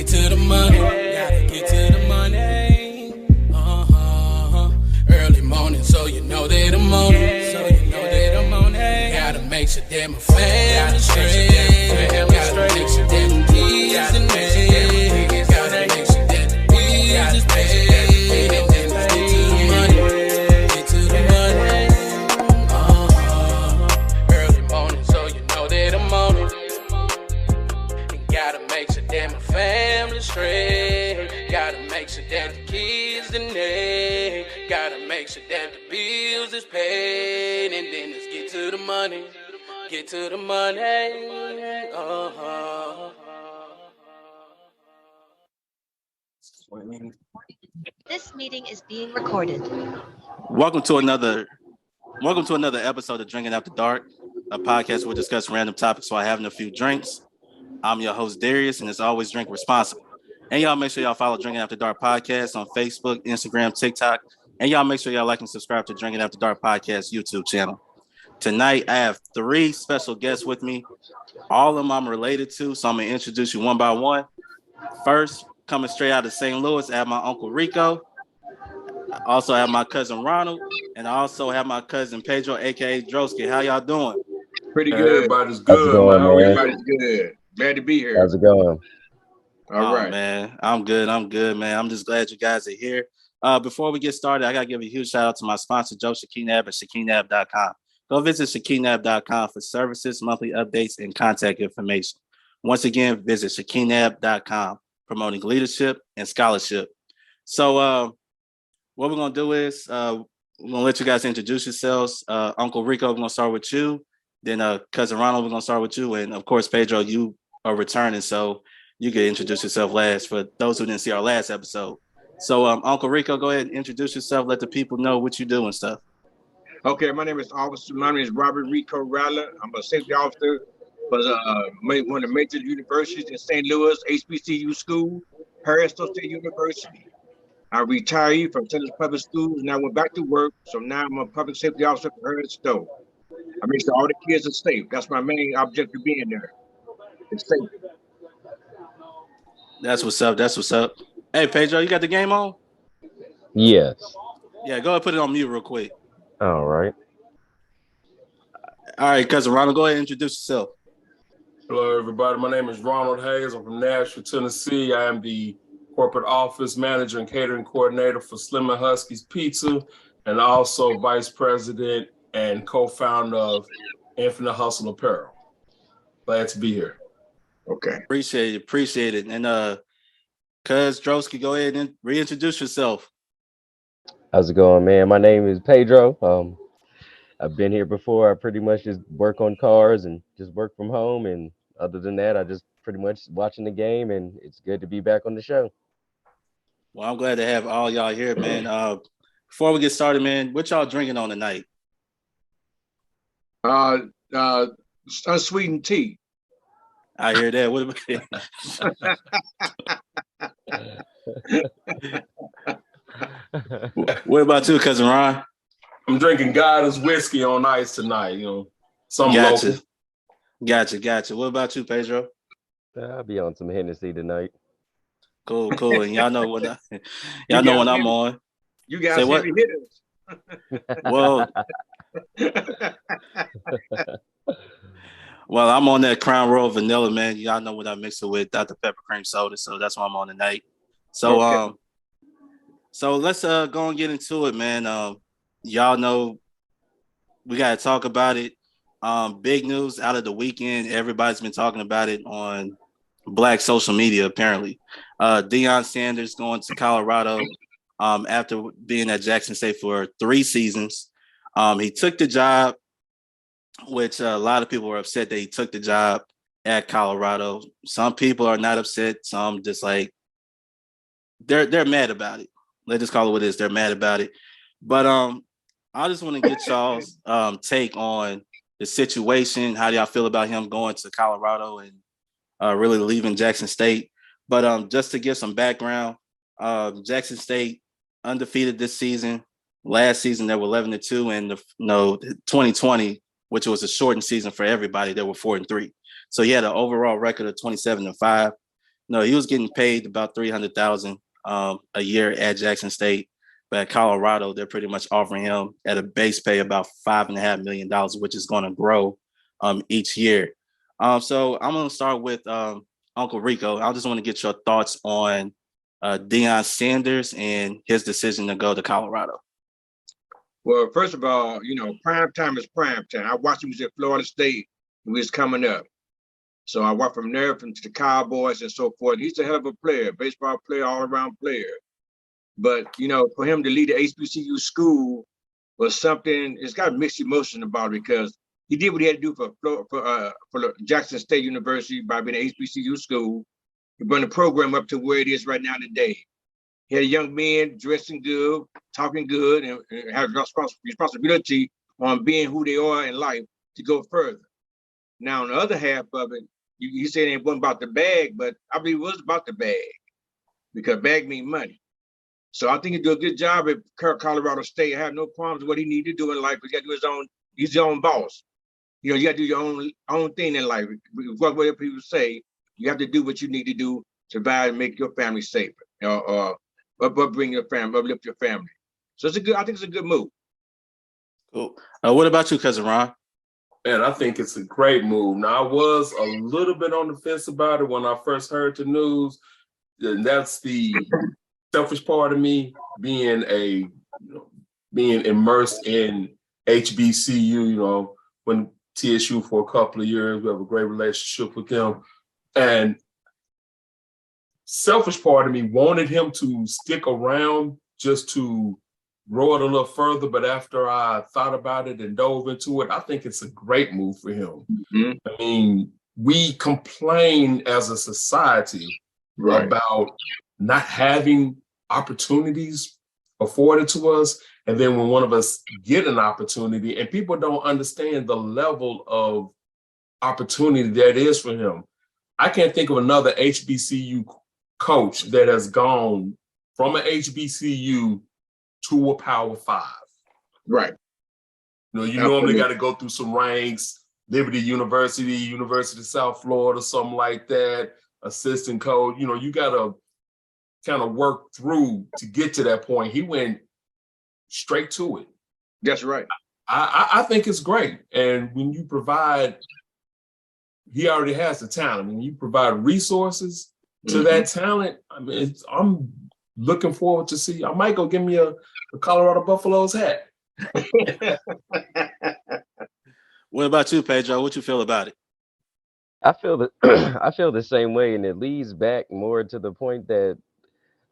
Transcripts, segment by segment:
get to the money. Gotta get to the money. Early morning, so you know that I'm on it. So you know that I'm on it. Gotta make sure that my family straight. Gotta make sure that the kids and me. Gotta make sure that the bills is paid. And then let's get to the money. Get to the money. Early morning, so you know that I'm on it. And gotta make sure that my family straight. Gotta make sure that the kids and they. Gotta make sure that the bills is paid. And then let's get to the money. Get to the money. This meeting is being recorded. Welcome to another episode of Drinking After Dark, a podcast where we discuss random topics while having a few drinks. I'm your host, Darius, and as always, drink responsibly. And y'all make sure y'all follow Drinking After Dark Podcast on Facebook, Instagram, TikTok, and y'all make sure y'all like and subscribe to Drinking After Dark Podcast YouTube channel. Tonight, I have 3 special guests with me. All of them I'm related to, so I'm going to introduce you one by one. First, coming straight out of St. Louis, I have my uncle Recco. I also have my cousin Ronald, and I also have my cousin Pedro, a.k.a. Droski. How y'all doing? Pretty good. Everybody's good, man. Everybody's good. Glad to be here. How's it going? All right. Man. I'm good, man. I'm just glad you guys are here. Before we get started, I got to give a huge shout out to my sponsor, Joe Shakinab at shakinab.com. Go visit shakinab.com for services, monthly updates, and contact information. Once again, visit shakinab.com, promoting leadership and scholarship. So what we're going to do is we're going to let you guys introduce yourselves. Uncle Recco, we're going to start with you. Then Cousin Ronald, we're going to start with you. And, of course, Pedro, you are returning, so you can introduce yourself last for those who didn't see our last episode. So, Uncle Recco, go ahead and introduce yourself. Let the people know what you do and stuff. Okay, my name is Robert Recco Rattler. I'm a safety officer for one of the major universities in St. Louis, HBCU school, Harrisville State University. I retired from St. Louis Public Schools and I went back to work. So now I'm a public safety officer for Harrisville. I make sure all the kids are safe. That's my main object of being there. It's safe. That's what's up. Hey, Pedro, you got the game on? Yes. Yeah, go ahead and put it on mute real quick. All right. All right, Cousin Ronald, go ahead and introduce yourself. Hello, everybody. My name is Ronald Hayes. I'm from Nashville, Tennessee. I am the corporate office manager and catering coordinator for Slim and Husky's Pizza, and also vice president and co-founder of Infinite Hustle Apparel. Glad to be here. Okay. Appreciate it. And Cuz Droski, go ahead and reintroduce yourself. How's it going, man? My name is Pedro. I've been here before. I pretty much just work on cars and just work from home. And other than that, I just pretty much watching the game, and it's good to be back on the show. Well, I'm glad to have all y'all here, man. Before we get started, man, what y'all drinking on tonight? Unsweetened tea. I hear that. What about you, Cousin Ron? I'm drinking Goddess whiskey on ice tonight. Something local. Gotcha. What about you, Pedro? I'll be on some Hennessy tonight. Cool. And y'all know what I'm on. You guys say what? Heavy hitters. Well, I'm on that Crown Royal Vanilla, man. Y'all know what I mix it with, Dr. Pepper Cream Soda, so that's what I'm on tonight. So, okay. So let's go and get into it, man. Y'all know we got to talk about it. Big news out of the weekend. Everybody's been talking about it on Black social media, apparently. Deion Sanders going to Colorado after being at Jackson State for 3 seasons. He took the job, which a lot of people were upset that he took the job at Colorado. Some people are not upset. Some just like they're mad about it. Let's just call it what it is. They're mad about it. But I just want to get y'all's take on the situation. How do y'all feel about him going to Colorado and really leaving Jackson State? But just to give some background, Jackson State undefeated this season. Last season they were 11-2, and 2020, which was a shortened season for everybody, they were 4-3. So he had an overall record of 27-5. No, he was getting paid about $300,000 a year at Jackson State, but at Colorado, they're pretty much offering him at a base pay about $5.5 million, which is going to grow each year. So I'm going to start with Uncle Rico. I just want to get your thoughts on Deion Sanders and his decision to go to Colorado. Well, first of all, you know, prime time is prime time. I watched him at Florida State when he was coming up. So I watched from there from to the Cowboys and so forth. He's a hell of a player, baseball player, all-around player. But, you know, for him to lead the HBCU school was something, it's got mixed emotion about it because he did what he had to do for Jackson State University by being an HBCU school. He brought the program up to where it is right now today. He had young men dressing good, talking good, and have responsibility on being who they are in life to go further. Now, on the other half of it, you said it wasn't about the bag, but I believe it was about the bag because bag means money. So I think he did a good job at Colorado State. I have no problems with what he needed to do in life. He got to do his own. He's his own boss. You know, you got to do your own thing in life. Whatever people say, you have to do what you need to do to survive and make your family safer, or bring your family, uplift your family. So I think it's a good move. Cool. What about you, cousin Ron? And I think it's a great move. Now, I was a little bit on the fence about it when I first heard the news. And that's the selfish part of me being immersed in HBCU, you know, when TSU for a couple of years, we have a great relationship with them. And selfish part of me wanted him to stick around just to grow it a little further, but after I thought about it and dove into it, I think it's a great move for him. Mm-hmm. I mean, we complain as a society about not having opportunities afforded to us, and then when one of us get an opportunity, and people don't understand the level of opportunity that is for him. I can't think of another HBCU coach that has gone from an HBCU to a Power 5. Right. You know, you normally got to go through some ranks, Liberty University, University of South Florida, something like that, assistant coach. You know, you got to kind of work through to get to that point. He went straight to it. That's right. I think it's great. And when you provide, he already has the talent. When you provide resources to that talent, I mean, I'm looking forward to see. I might go give me a Colorado Buffaloes hat. What about you, Pedro? What you feel about it? I feel that I feel the same way, and it leads back more to the point that,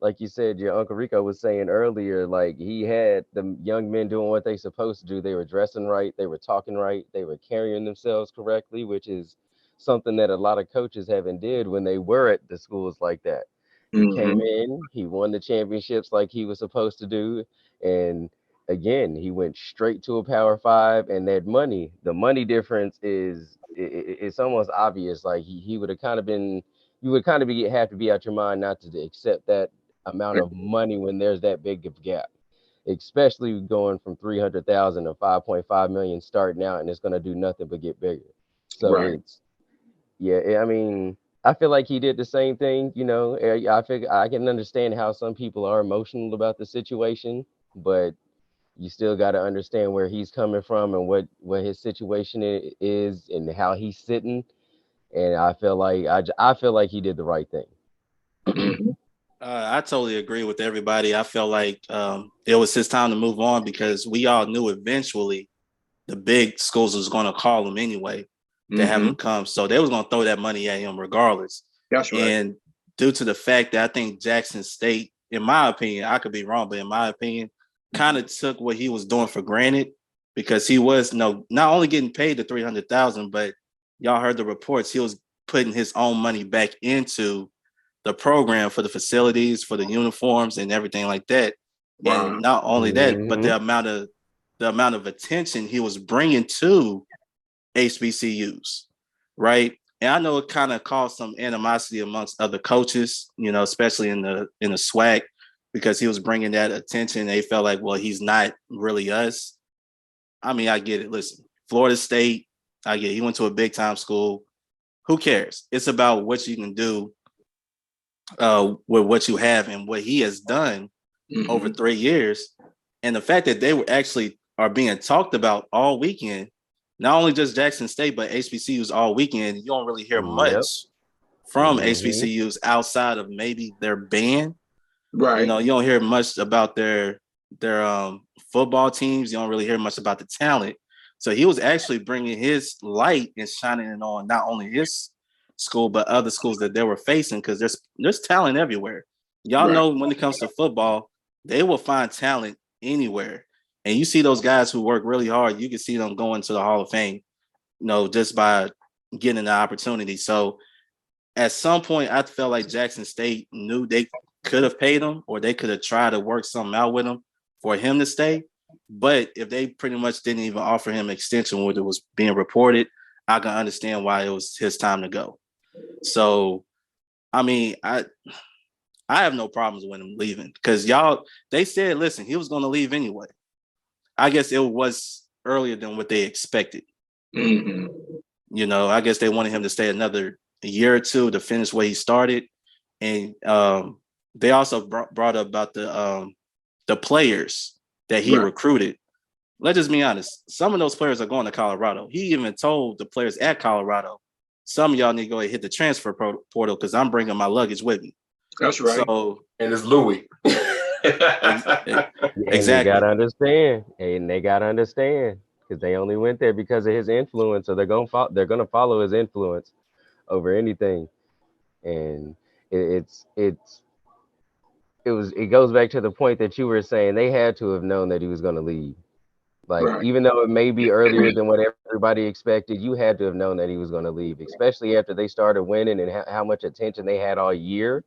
like you said, your Uncle Rico was saying earlier, like he had the young men doing what they supposed to do. They were dressing right, they were talking right, they were carrying themselves correctly, which is something that a lot of coaches haven't did when they were at the schools like that. He came in, he won the championships like he was supposed to do, and again, he went straight to a Power 5, and that money, the money difference is it's almost obvious. Like he would have kind of been, you would kind of have to be out your mind not to accept that amount of money when there's that big of a gap, especially going from 300,000 to 5.5 million starting out, and it's going to do nothing but get bigger. So it's, yeah, I mean, I feel like he did the same thing. You know, I figure I can understand how some people are emotional about the situation, but you still got to understand where he's coming from and what his situation is and how he's sitting. And I feel like he did the right thing. I totally agree with everybody. I felt like it was his time to move on because we all knew eventually the big schools was going to call him anyway to have him come. So they was going to throw that money at him regardless. That's right. And due to the fact that I think Jackson State, in my opinion, I could be wrong, but in my opinion, kind of took what he was doing for granted because he was not only getting paid the $300,000, but y'all heard the reports, he was putting his own money back into the program for the facilities, for the uniforms and everything like that. Wow. And not only that, but the amount of attention he was bringing to HBCUs, right? And I know it kind of caused some animosity amongst other coaches, you know, especially in the SWAC, because he was bringing that attention. They felt like, well, he's not really us. I mean, I get it. Listen, Florida State, I get it. He went to a big time school. Who cares? It's about what you can do with what you have and what he has done over 3 years, and the fact that they were actually are being talked about all weekend, not only just Jackson State but HBCUs all weekend. You don't really hear Yep. much from HBCUs outside of maybe their band. Right. You know, you don't hear much about their football teams. You don't really hear much about the talent. So he was actually bringing his light and shining it on not only his school but other schools that they were facing, because there's talent everywhere. Y'all know when it comes to football, they will find talent anywhere. And you see those guys who work really hard, you can see them going to the Hall of Fame, you know, just by getting the opportunity. So at some point, I felt like Jackson State knew they could have paid him, or they could have tried to work something out with him for him to stay. But if they pretty much didn't even offer him extension when it was being reported, I can understand why it was his time to go. So, I mean, I have no problems with him leaving, because they said, listen, he was going to leave anyway. I guess it was earlier than what they expected. Mm-hmm. You know, I guess they wanted him to stay another year or two to finish where he started. And they also brought up about the players that he recruited. Let's just be honest. Some of those players are going to Colorado. He even told the players at Colorado, some of y'all need to go ahead and hit the transfer portal, because I'm bringing my luggage with me. That's right. So, and it's Louis. Exactly. And they gotta understand, because they only went there because of his influence, so they're gonna follow his influence over anything. And it goes back to the point that you were saying. They had to have known that he was going to leave. Like, even though it may be earlier than what everybody expected, you had to have known that he was going to leave, especially after they started winning and how much attention they had all year.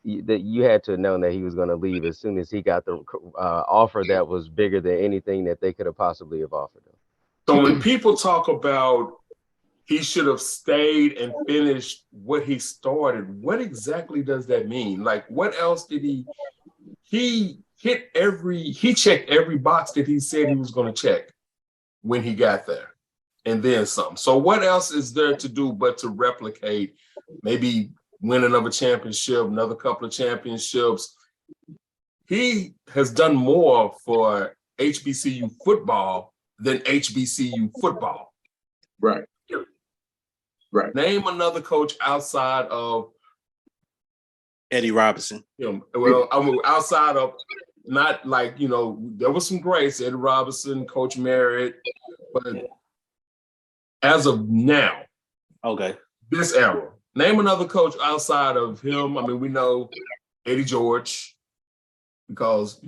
That you had to have known that he was going to leave as soon as he got the offer that was bigger than anything that they could have possibly have offered him. So when people talk about he should have stayed and finished what he started, what exactly does that mean? Like, what else did he checked every box that he said he was going to check when he got there, and then some. So what else is there to do but to replicate, maybe win another championship, another couple of championships? He has done more for HBCU football than HBCU football. Right. Right. Name another coach outside of Eddie Robinson. Well, I mean, outside of, not like, there was some greats, Eddie Robinson, Coach Merritt, but as of now, this era, name another coach outside of him. I mean, we know Eddie George, because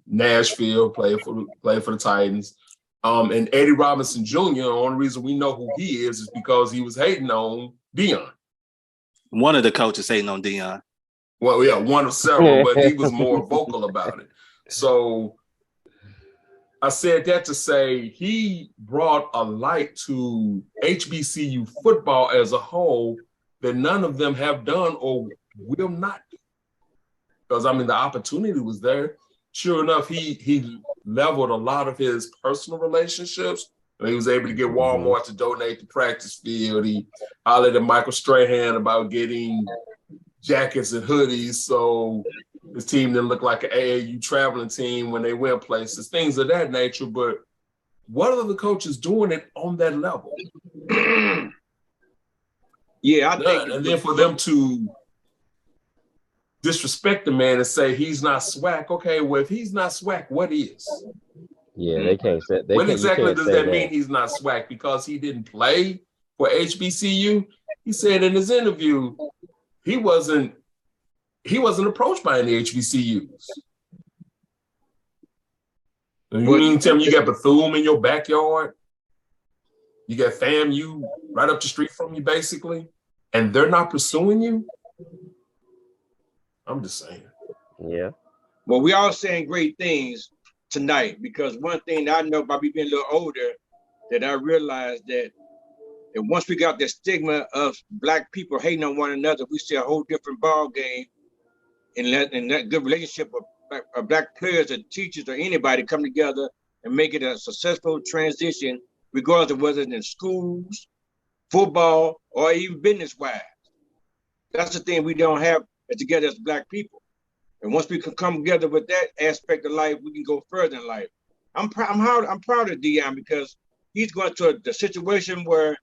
Nashville played for the Titans. And Eddie Robinson Jr., the only reason we know who he is because he was hating on Deion. One of the coaches hating on Deion. Well, yeah, one of several, but he was more vocal about it. So I said that to say he brought a light to HBCU football as a whole that none of them have done or will not do. Because, I mean, the opportunity was there. Sure enough, he leveled a lot of his personal relationships. He was able to get Walmart to donate the practice field. He hollered at Michael Strahan about getting jackets and hoodies so his team didn't look like an AAU traveling team when they went places, things of that nature. But what are the coaches doing it on that level? Yeah, I think. And then for them to disrespect the man and say he's not SWAC. Okay, well, if he's not SWAC, what is? Yeah, they can't say. What exactly does that mean he's not SWAC? Because he didn't play for HBCU? He said in his interview he wasn't approached by any HBCUs. You mean tell me you got Bethune in your backyard? You got FAMU right up the street from you, basically, and they're not pursuing you? I'm just saying. Yeah. Well, we all saying great things tonight, because one thing I know by me being a little older, that I realized that once we got the stigma of Black people hating on one another, we see a whole different ball game, and that good relationship of Black players or teachers or anybody come together and make it a successful transition, regardless of whether it's in schools, football, or even business-wise. That's the thing we don't have is together as Black people. And once we can come together with that aspect of life, we can go further in life. I'm proud of Deion because he's going to the situation where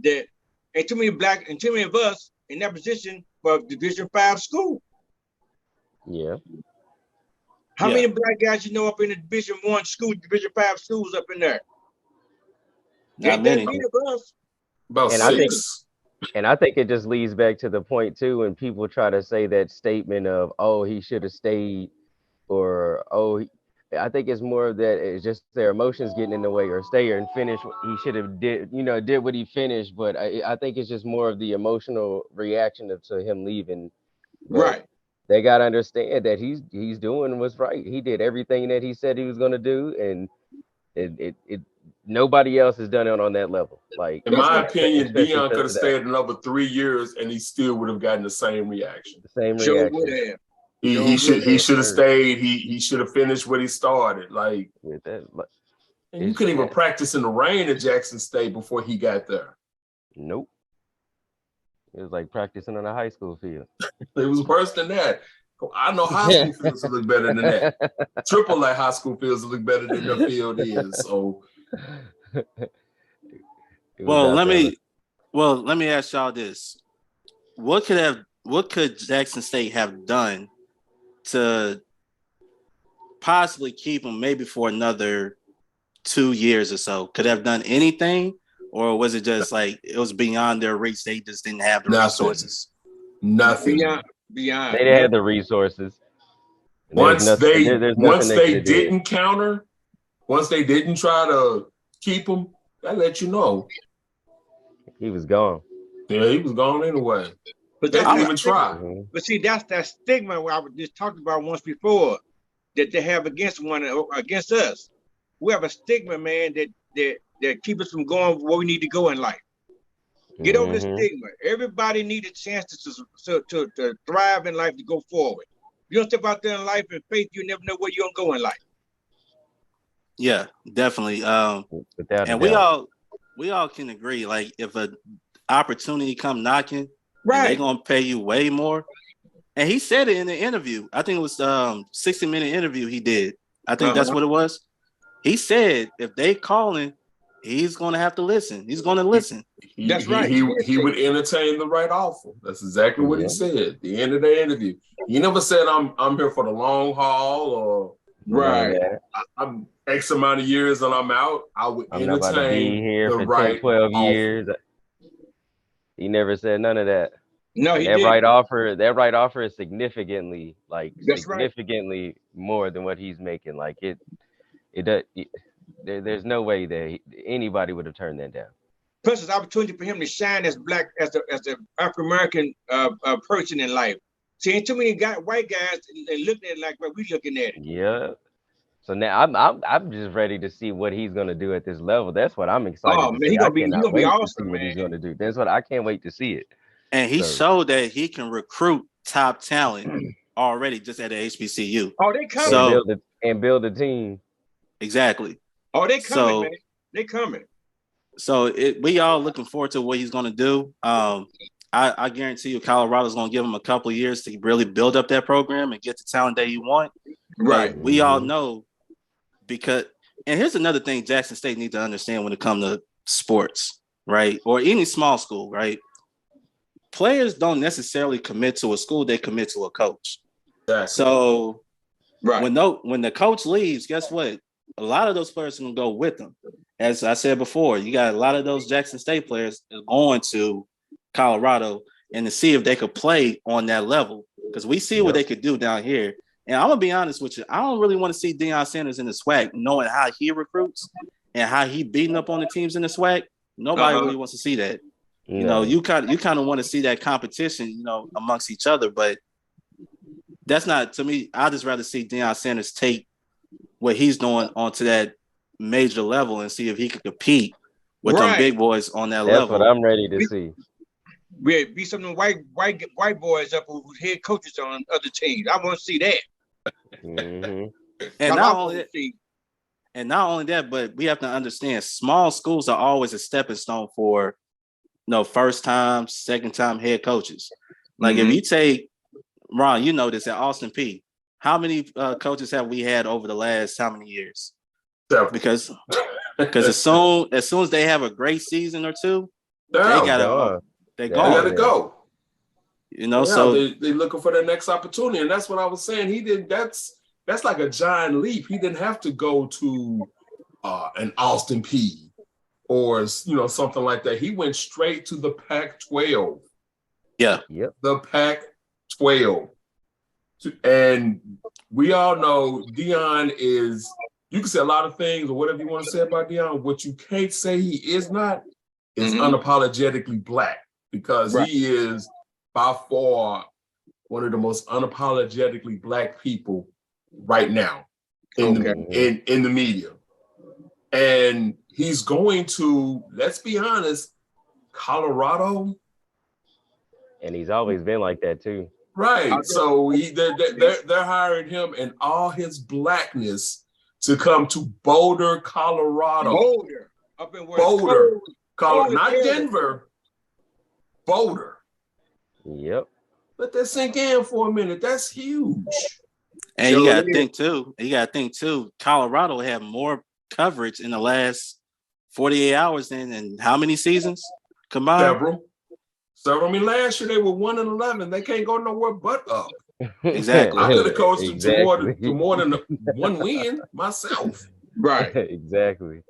that ain't too many Black and too many of us in that position for Division 5 school. Yeah. How many Black guys you know up in the Division 1 school, Division 5 schools up in there? Not many. That many of us. About And six. I think it just leads back to the point too, when people try to say that statement of, "Oh, he should have stayed," or I think it's more of that it's just their emotions getting in the way, or stay and finish. He should have did what he finished, but I think it's just more of the emotional reaction to him leaving. But Right. they gotta understand that he's doing what's right. He did everything that he said he was gonna do, and it nobody else has done it on that level. Like, In my opinion, especially Deion could have to that. stayed another 3 years and he still would have gotten the same reaction. The same Joe would reaction. have. He should have stayed. He should have finished what he started. Like, With that, and you couldn't even practice in the rain at Jackson State before he got there. Nope. It was like practicing on a high school field. It was worse than that. I know high school fields will look better than that. Triple A high school fields will look better than the field is. So, well, let me ask y'all this: what could Jackson State have done to possibly keep him maybe for another 2 years or so? Could have done anything, or was it just like it was beyond their reach? They just didn't have the resources. Nothing. Beyond. They had the resources. Once they didn't counter, once they didn't try to keep him, that let you know he was gone. Yeah, he was gone anyway. But they didn't even try. But see, that's that stigma where I was just talked about once before that they have against us. We have a stigma, man, that keep us from going where we need to go in life. Get over the stigma. Everybody needs a chance to thrive in life, to go forward. You don't step out there in life in faith, you never know where you're gonna go in life. Yeah, definitely. And we all can agree. Like, if an opportunity come knocking, right, they're gonna pay you way more. And he said it in the interview. I think it was 60-minute interview he did. I think that's what it was. He said if they calling, he's gonna have to listen. He's gonna listen. That's right. He would entertain the right offer. That's exactly what he said at the end of the interview. He never said I'm here for the long haul or right. I'm X amount of years and I'm out. I would entertain here the for right 10, 12 offer. years. He never said none of that. No, he that didn't. That right offer is significantly more than what he's making. Like there's no way that anybody would have turned that down. Plus, it's an opportunity for him to shine as black, as an African American person in life. See, ain't too many white guys looking at it like we looking at it. Yeah. So now I'm just ready to see what he's gonna do at this level. That's what I'm excited to see. He's gonna be awesome, what he's gonna do. That's what I can't wait to see it. And he showed that he can recruit top talent already just at the HBCU. Oh, they coming. And build a team. Exactly. Oh, they coming, man. They coming. So we all looking forward to what he's going to do. I guarantee you Colorado's going to give him a couple of years to really build up that program and get the talent that you want. Right. But we all know and here's another thing Jackson State needs to understand when it comes to sports, right? Or any small school, right? Players don't necessarily commit to a school, they commit to a coach. Exactly. So when the coach leaves, guess what? A lot of those players are going to go with them. As I said before, you got a lot of those Jackson State players going to Colorado and to see if they could play on that level, because we see what they could do down here. And I'm going to be honest with you. I don't really want to see Deion Sanders in the SWAC, knowing how he recruits and how he beating up on the teams in the SWAC. Nobody really wants to see that. You know, you kind of want to see that competition, you know, amongst each other. But that's not, to me, I'd just rather see Deion Sanders take what he's doing onto that major level and see if he could compete with them big boys on that level. That's what I'm ready to see. Yeah, be some of them white boys up who's head coaches on other teams. I want to see that. And not only that, but we have to understand small schools are always a stepping stone for first time, second time head coaches. Like if you take Ron, you know this at Austin P. How many coaches have we had over the last how many years? Several. Because as soon as they have a great season or two, they They're gotta They gone. gotta go. You know, Yeah, so they looking for their next opportunity, and that's what I was saying. He didn't. That's like a giant leap. He didn't have to go to an Austin P or something like that. He went straight to the Pac-12. Yeah. Yep. The Pac-12, and we all know Deion is. You can say a lot of things or whatever you want to say about Deion. What you can't say he is not is unapologetically black, because he is by far one of the most unapologetically black people right now in the media. And he's going to, let's be honest, Colorado. And he's always been like that too. Right. So they're hiring him and all his blackness to come to Boulder, Colorado. Boulder. Up in Boulder, Colorado, not Denver. Boulder. Yep. Let that sink in for a minute. That's huge. And you gotta think too, Colorado had more coverage in the last 48 hours than how many seasons combined? Several. I mean, last year they were 1-11. They can't go nowhere but up. Exactly. I could have coached them to more than one win myself. Right. Exactly.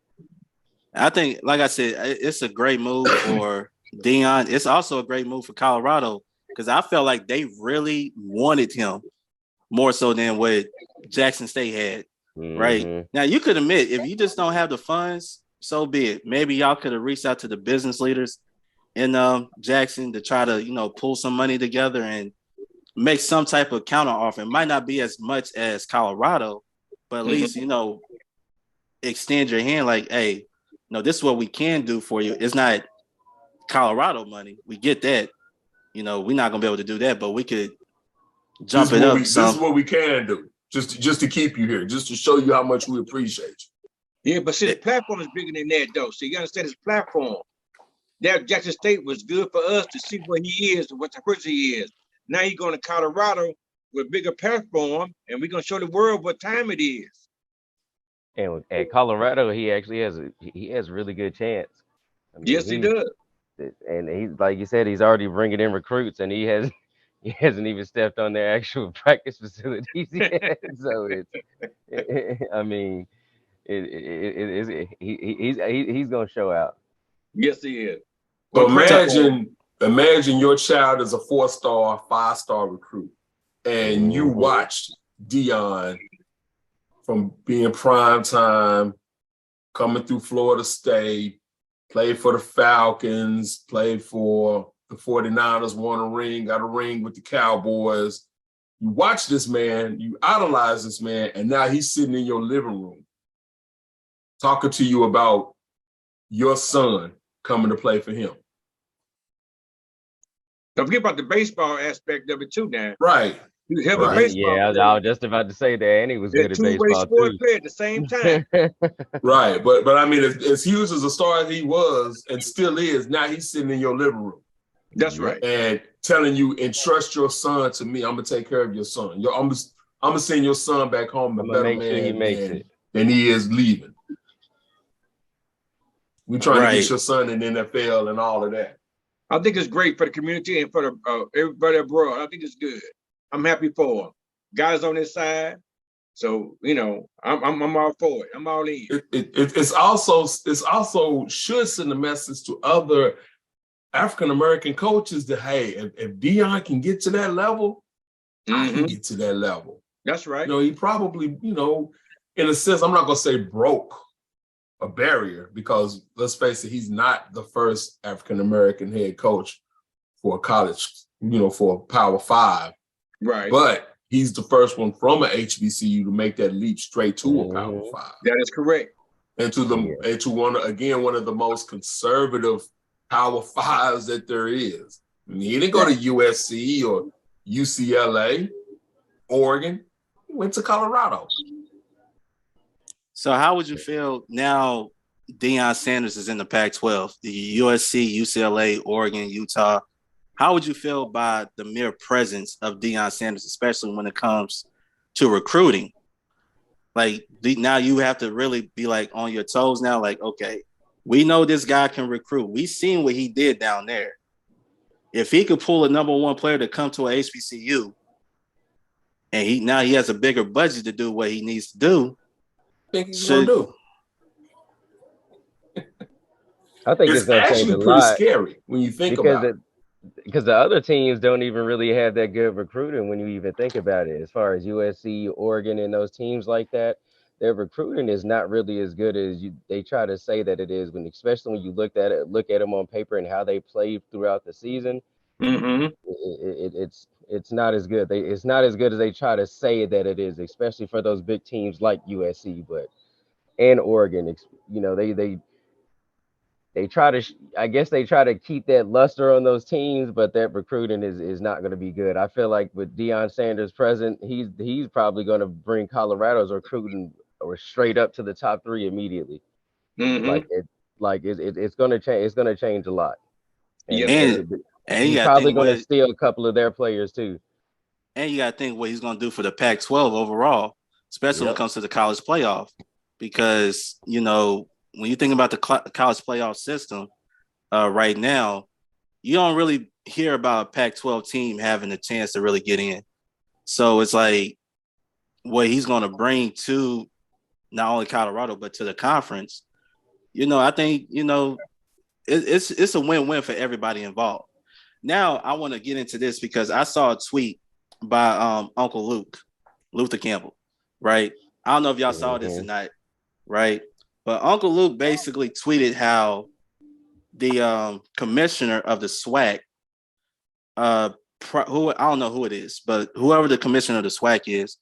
I think, like I said, it's a great move for Deion. It's also a great move for Colorado because I felt like they really wanted him more so than what Jackson State had. Right. Now, you could admit, if you just don't have the funds, so be it. Maybe y'all could have reached out to the business leaders in Jackson to try to, pull some money together and make some type of counter offer. It might not be as much as Colorado, but at least, extend your hand like, hey, this is what we can do for you. It's not Colorado money. We get that. We're not going to be able to do that, but we could jump it up. This is what we can do. Just to keep you here, just to show you how much we appreciate you. Yeah, but see, the platform is bigger than that, though. So you understand his platform. That Jackson State was good for us to see what he is and what the person he is. Now he's going to Colorado with a bigger platform, and we're going to show the world what time it is. And at Colorado, he actually has a really good chance. I mean, yes, he does. And he's, like you said, he's already bringing in recruits, and he hasn't even stepped on their actual practice facilities yet. So he's gonna show out. Yes, he is. So imagine your child is a 4-star, 5-star recruit, and you watched Deion from being prime time, coming through Florida State, played for the Falcons, played for the 49ers, won a ring, got a ring with the Cowboys. You watch this man, you idolize this man, and now he's sitting in your living room talking to you about your son coming to play for him. Don't forget about the baseball aspect of it too, now. Right. You have a baseball. Yeah, I was just about to say that, and he was good at baseball too. Player at the same time. Right, but I mean, as huge as a star as he was and still is, now he's sitting in your living room. That's right. And telling you, entrust your son to me. I'm gonna take care of your son. I'm gonna send your son back home a better man than he is leaving. We trying to get your son in the NFL and all of that. I think it's great for the community and for the everybody abroad. I think it's good. I'm happy for him. Guys on his side, so I'm all for it. I'm all in. It's also should send a message to other African American coaches that, hey, if Deion can get to that level, I can get to that level. That's right. He probably, in a sense, I'm not gonna say broke a barrier, because let's face it, he's not the first African American head coach for a college, for a Power 5. Right. But he's the first one from a HBCU to make that leap straight to a Power 5. That is correct. And to one of the most conservative Power 5s that there is. I mean, he didn't go to USC or UCLA, Oregon. He went to Colorado. So how would you feel now Deion Sanders is in the Pac-12, the USC, UCLA, Oregon, Utah? how would you feel by the mere presence of Deion Sanders, especially when it comes to recruiting? Like now you have to really be like on your toes now. Like, okay, we know this guy can recruit. We seen what he did down there. If he could pull a number one player to come to a HBCU, and he has a bigger budget to do what he needs to do. Think he's gonna do? I think it's going to change a pretty lot scary when you think about it. Because the other teams don't even really have that good recruiting when you even think about it. As far as USC, Oregon, and those teams like that, their recruiting is not really as good as they try to say that it is. Especially when you look at them on paper and how they played throughout the season. Mm-hmm. It's not as good. It's not as good as they try to say that it is, especially for those big teams like USC, and Oregon. They try to, I guess they try to keep that luster on those teams, but that recruiting is not going to be good. I feel like with Deion Sanders present, he's probably going to bring Colorado's recruiting or straight up to the top 3 immediately. Mm-hmm. It's going to change. It's going to change a lot. And he's probably going to steal a couple of their players too. And you got to think what he's going to do for the Pac-12 overall, especially when it comes to the college playoff, because when you think about the college playoff system right now, you don't really hear about a Pac-12 team having a chance to really get in. So it's like what he's going to bring to not only Colorado, but to the conference, I think, it's a win-win for everybody involved. Now I want to get into this because I saw a tweet by Uncle Luther Campbell, right? I don't know if y'all saw this or not, right? But Uncle Luke basically tweeted how the commissioner of the SWAC, who I don't know who it is, but whoever the commissioner of the SWAC is,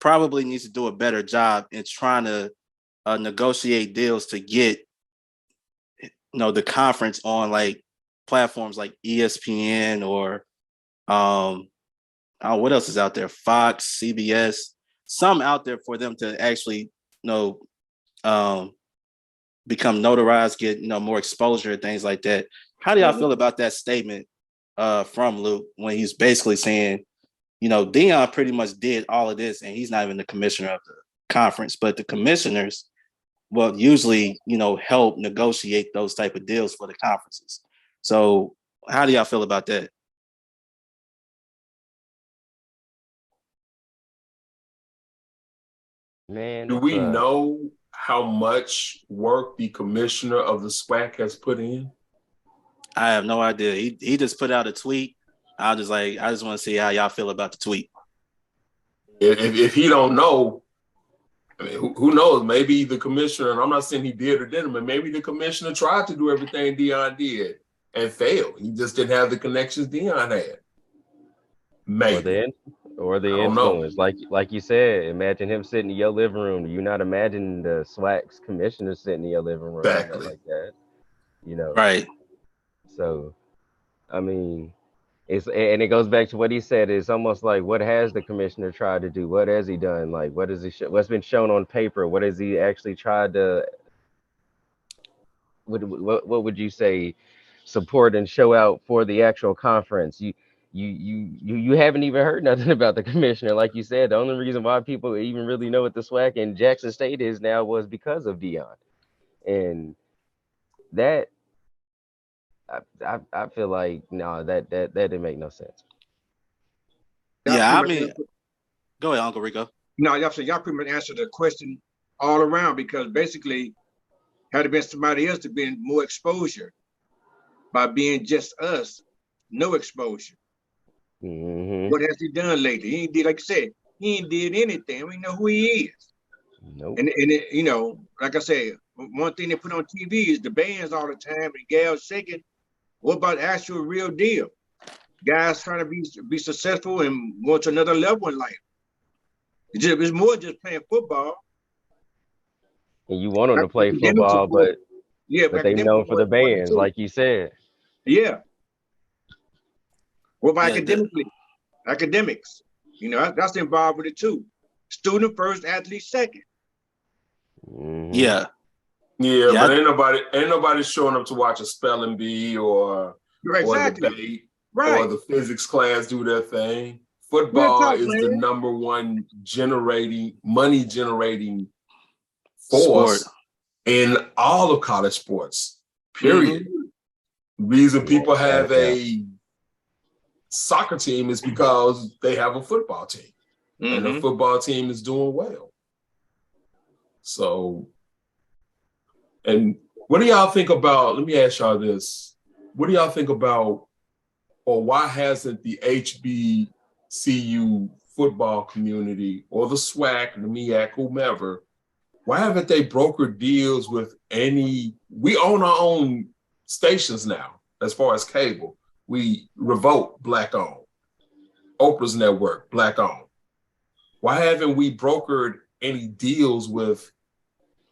probably needs to do a better job in trying to negotiate deals to get the conference on like platforms like ESPN or what else is out there? Fox, CBS, some out there for them to actually become notarized, get more exposure and things like that. How do y'all feel about that statement from Luke when he's basically saying, Deion pretty much did all of this and he's not even the commissioner of the conference, but the commissioners will usually, help negotiate those type of deals for the conferences. So how do y'all feel about that? Man, do we know how much work the commissioner of the SWAC has put in? I have no idea. He just put out a tweet. I just want to see how y'all feel about the tweet. If he don't know, I mean, who knows? Maybe the commissioner, and I'm not saying he did or didn't, but maybe the commissioner tried to do everything Deion did and failed. He just didn't have the connections Deion had. Maybe. Or the influence. Like you said, imagine him sitting in your living room. Do you not imagine the SWAC's commissioner sitting in your living room? Exactly. Like that. Right. So, I mean, it goes back to what he said. It's almost like, what has the commissioner tried to do? What has he done? Like, what's been shown on paper? What has he actually tried to? What would you say? Support and show out for the actual conference. You haven't even heard nothing about the commissioner. Like you said, the only reason why people even really know what the SWAC in Jackson State is now was because of Deion, and that. I feel like no, that didn't make no sense. Yeah, I mean, go ahead, Uncle Rico. No, y'all pretty much answered the question all around, because basically, had it been somebody else to been more exposure, by being just us, no exposure. Mm-hmm. What has he done lately? He ain't did, like I said, he ain't did anything. We know who he is. Nope. And like I said, one thing they put on TV is the bands all the time and gals shaking. What about actual real deal? Guys trying to be successful and go to another level in life. It's more just playing football. And you want them to play football, but they known for the bands, like you said. Yeah. What about academics? That's involved with it too. Student first, athlete second. Mm-hmm. Yeah. Yeah, but ain't nobody showing up to watch a spelling bee or exactly. debate. or the physics class do their thing. Real Football talk, is the man. number one money generating Sport. force in all of college sports, period. The reason people have a soccer team is because they have a football team, and the football team is doing well. So, and what do y'all think about, let me ask y'all this. What do y'all think about, or why hasn't the HBCU football community or the SWAC, the MEAC, whomever, why haven't they brokered deals with any, we own our own stations now, as far as cable. We Revolt, Black owned. Oprah's network, Black owned. Why haven't we brokered any deals with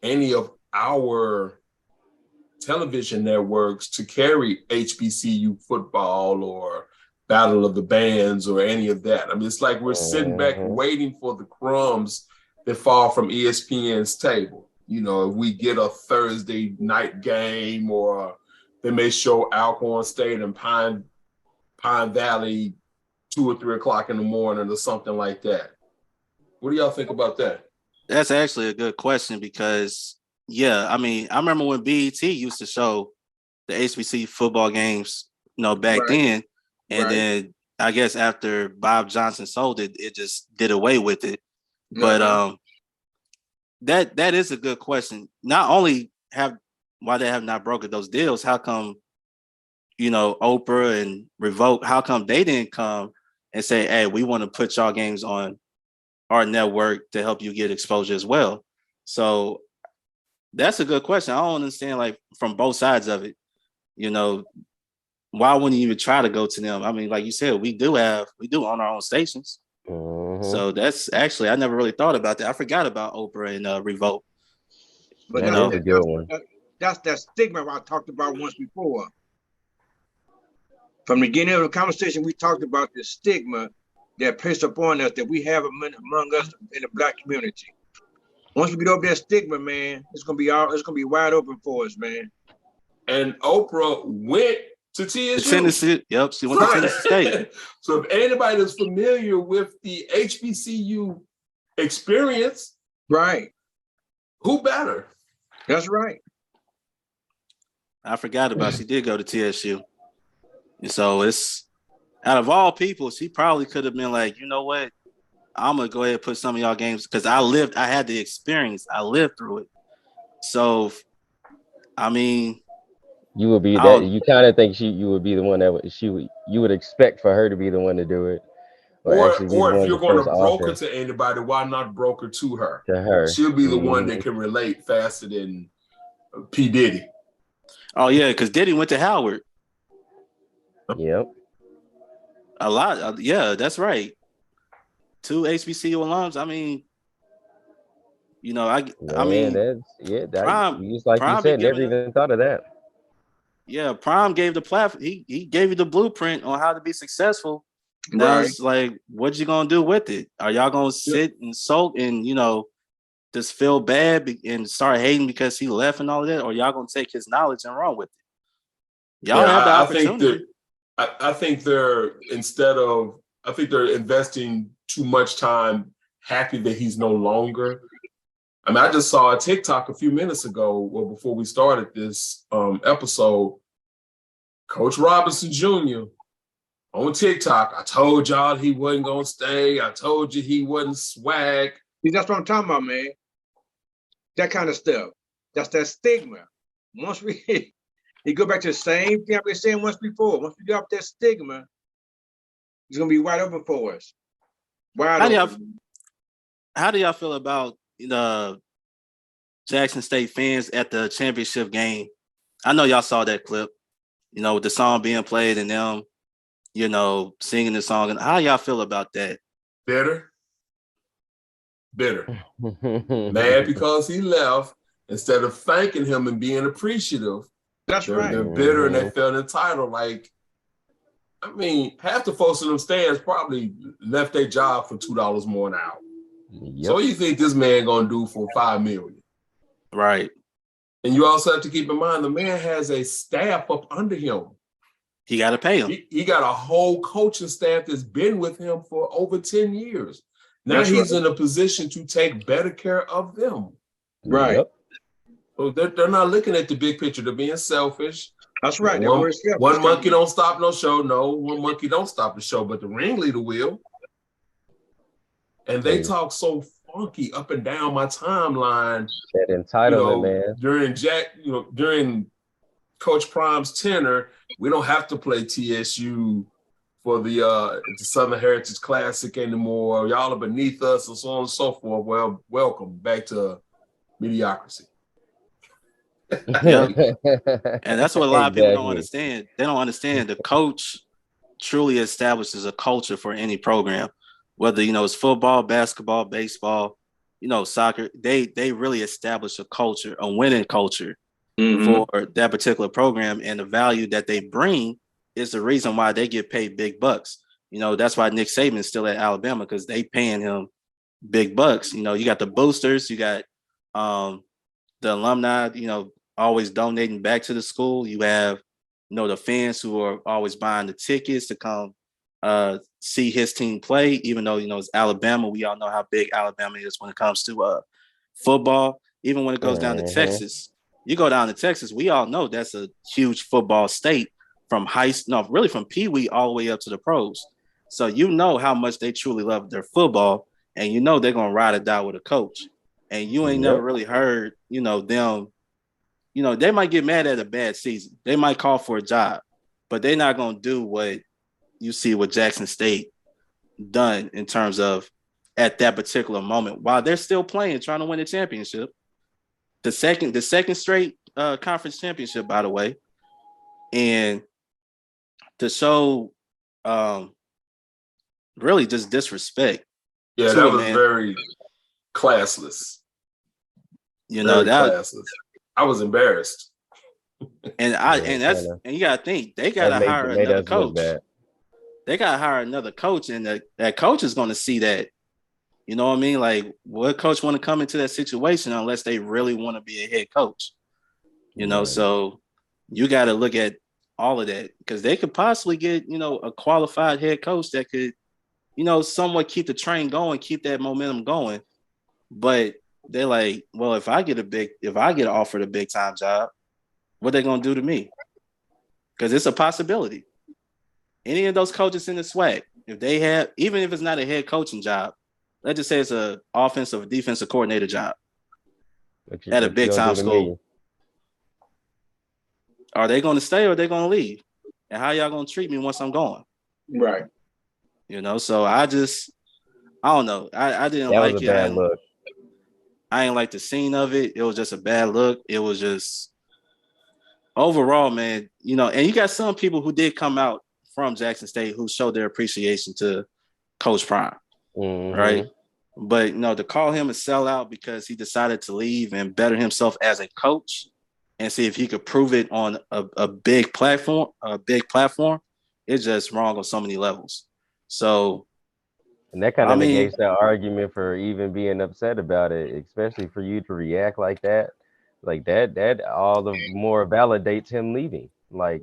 any of our television networks to carry HBCU football or Battle of the Bands or any of that? I mean, it's like we're sitting back waiting for the crumbs that fall from ESPN's table. You know, if we get a Thursday night game, or they may show Alcorn State and Pine Valley 2 or 3 o'clock in the morning or something like that. What do y'all think about that? That's actually a good question because, yeah, I mean, I remember when BET used to show the HBC football games, you know, back then. And then I guess after Bob Johnson sold it, it just did away with it. But that is a good question. Not only why they have not brokered those deals, how come, you know, Oprah and Revolt, how come they didn't come and say, hey, we want to put y'all games on our network to help you get exposure as well? So that's a good question. I don't understand, like, from both sides of it. You know, why wouldn't you even try to go to them? I mean, like you said, we do own our own stations. So that's actually, I never really thought about that. I forgot about Oprah and Revolt. But that's a good one. That's that stigma I talked about once before. From the beginning of the conversation, we talked about the stigma that placed upon us that we have among us in the Black community. Once we get over that stigma, man, it's gonna be wide open for us, man. And Oprah went to TSU. Tennessee, yep, she went to Tennessee State. So if anybody that's familiar with the HBCU experience, right, who better? That's right. I forgot about she did go to TSU. And so it's, out of all people, she probably could have been like, you know what? I'm going to go ahead and put some of y'all games, because I had the experience. I lived through it. So, I mean, you would be that. You kind of think you would be the one that you would expect for her to be the one to do it, or if you're going to broker to anybody, why not broker to her? To her, she'll be the one that can relate faster than P. Diddy. Oh yeah, because Diddy went to Howard. Yep. A lot. Yeah, that's right. 2 HBCU alums. I mean, you know, Prime, just like you said, never even thought of that. Yeah, Prime gave the platform. He gave you the blueprint on how to be successful. Now it's like, what you gonna do with it? Are y'all gonna sit and sulk and, you know, just feel bad and start hating because he left and all of that, or y'all gonna take his knowledge and run with it? Y'all have the opportunity. I think they're investing too much time, happy that he's no longer. I mean, I just saw a TikTok a few minutes ago, well, before we started this episode, Coach Robinson Jr. on TikTok. I told y'all he wasn't going to stay. I told you he wasn't swag. See, that's what I'm talking about, man. That kind of stuff. That's that stigma. Once we go back to the same thing I've been saying once before. Once we get off that stigma, it's going to be wide open for us. How do y'all feel about the Jackson State fans at the championship game? I know y'all saw that clip, you know, with the song being played and them, you know, singing the song. And how y'all feel about that? Bitter. Mad because he left instead of thanking him and being appreciative. That's right. They're bitter and they felt entitled. Like, I mean, half the folks in them stands probably left their job for $2 more an hour. Yep. So what do you think this man gonna do for $5 million? Right. And you also have to keep in mind the man has a staff up under him. He got to pay him. He got a whole coaching staff that's been with him for over 10 years. Now That's he's right. in a position to take better care of them. Right. Yep. So they're not looking at the big picture. They're being selfish. That's right. One monkey don't stop no show. No, one monkey don't stop the show, but the ringleader will. And they talk so funky up and down my timeline. That entitlement, man. During Coach Prime's tenure, we don't have to play TSU for the Southern Heritage Classic anymore. Y'all are beneath us, and so on and so forth. Well, welcome back to mediocrity. Yep. And that's what a lot of people don't understand. They don't understand the coach truly establishes a culture for any program, whether it's football, basketball, baseball, soccer. They really establish a culture, a winning culture for that particular program, and the value that they bring is the reason why they get paid big bucks. That's why Nick Saban is still at Alabama, because they paying him big bucks. You got the boosters, you got the alumni, always donating back to the school. You have, the fans who are always buying the tickets to come see his team play, even though, it's Alabama. We all know how big Alabama is when it comes to football. Even when it goes down to Texas, you go down to Texas, we all know that's a huge football state from from Pee Wee all the way up to the pros. So how much they truly love their football, and they're going to ride or die with a coach. And you ain't never really heard, them, they might get mad at a bad season. They might call for a job, but they're not going to do what you see with Jackson State done in terms of at that particular moment while they're still playing, trying to win a championship. The second straight conference championship, by the way. And to show really just disrespect. Yeah, that was very classless. Classless. I was embarrassed. And you gotta think they gotta hire another coach. They gotta hire another coach, and that coach is gonna see that. You know what I mean? Like, what coach want to come into that situation unless they really want to be a head coach? So you got to look at all of that, because they could possibly get, a qualified head coach that could, somewhat keep the train going, keep that momentum going. But they're like, well, if I get offered a big time job, what they going to do to me? Because it's a possibility. Any of those coaches in the SWAC, if they have, even if it's not a head coaching job, let's just say it's an offensive or defensive coordinator job at a big time school. Are they going to stay or are they going to leave? And how y'all going to treat me once I'm gone? Right. So I don't know. I didn't like it. Bad look. I didn't like the scene of it. It was just a bad look. It was just overall, man, and you got some people who did come out from Jackson State who showed their appreciation to Coach Prime. Right. But to call him a sellout because he decided to leave and better himself as a coach and see if he could prove it on a big platform, it's just wrong on so many levels. So, and that kind of negates that argument for even being upset about it, especially for you to react like that. Like that all the more validates him leaving. Like,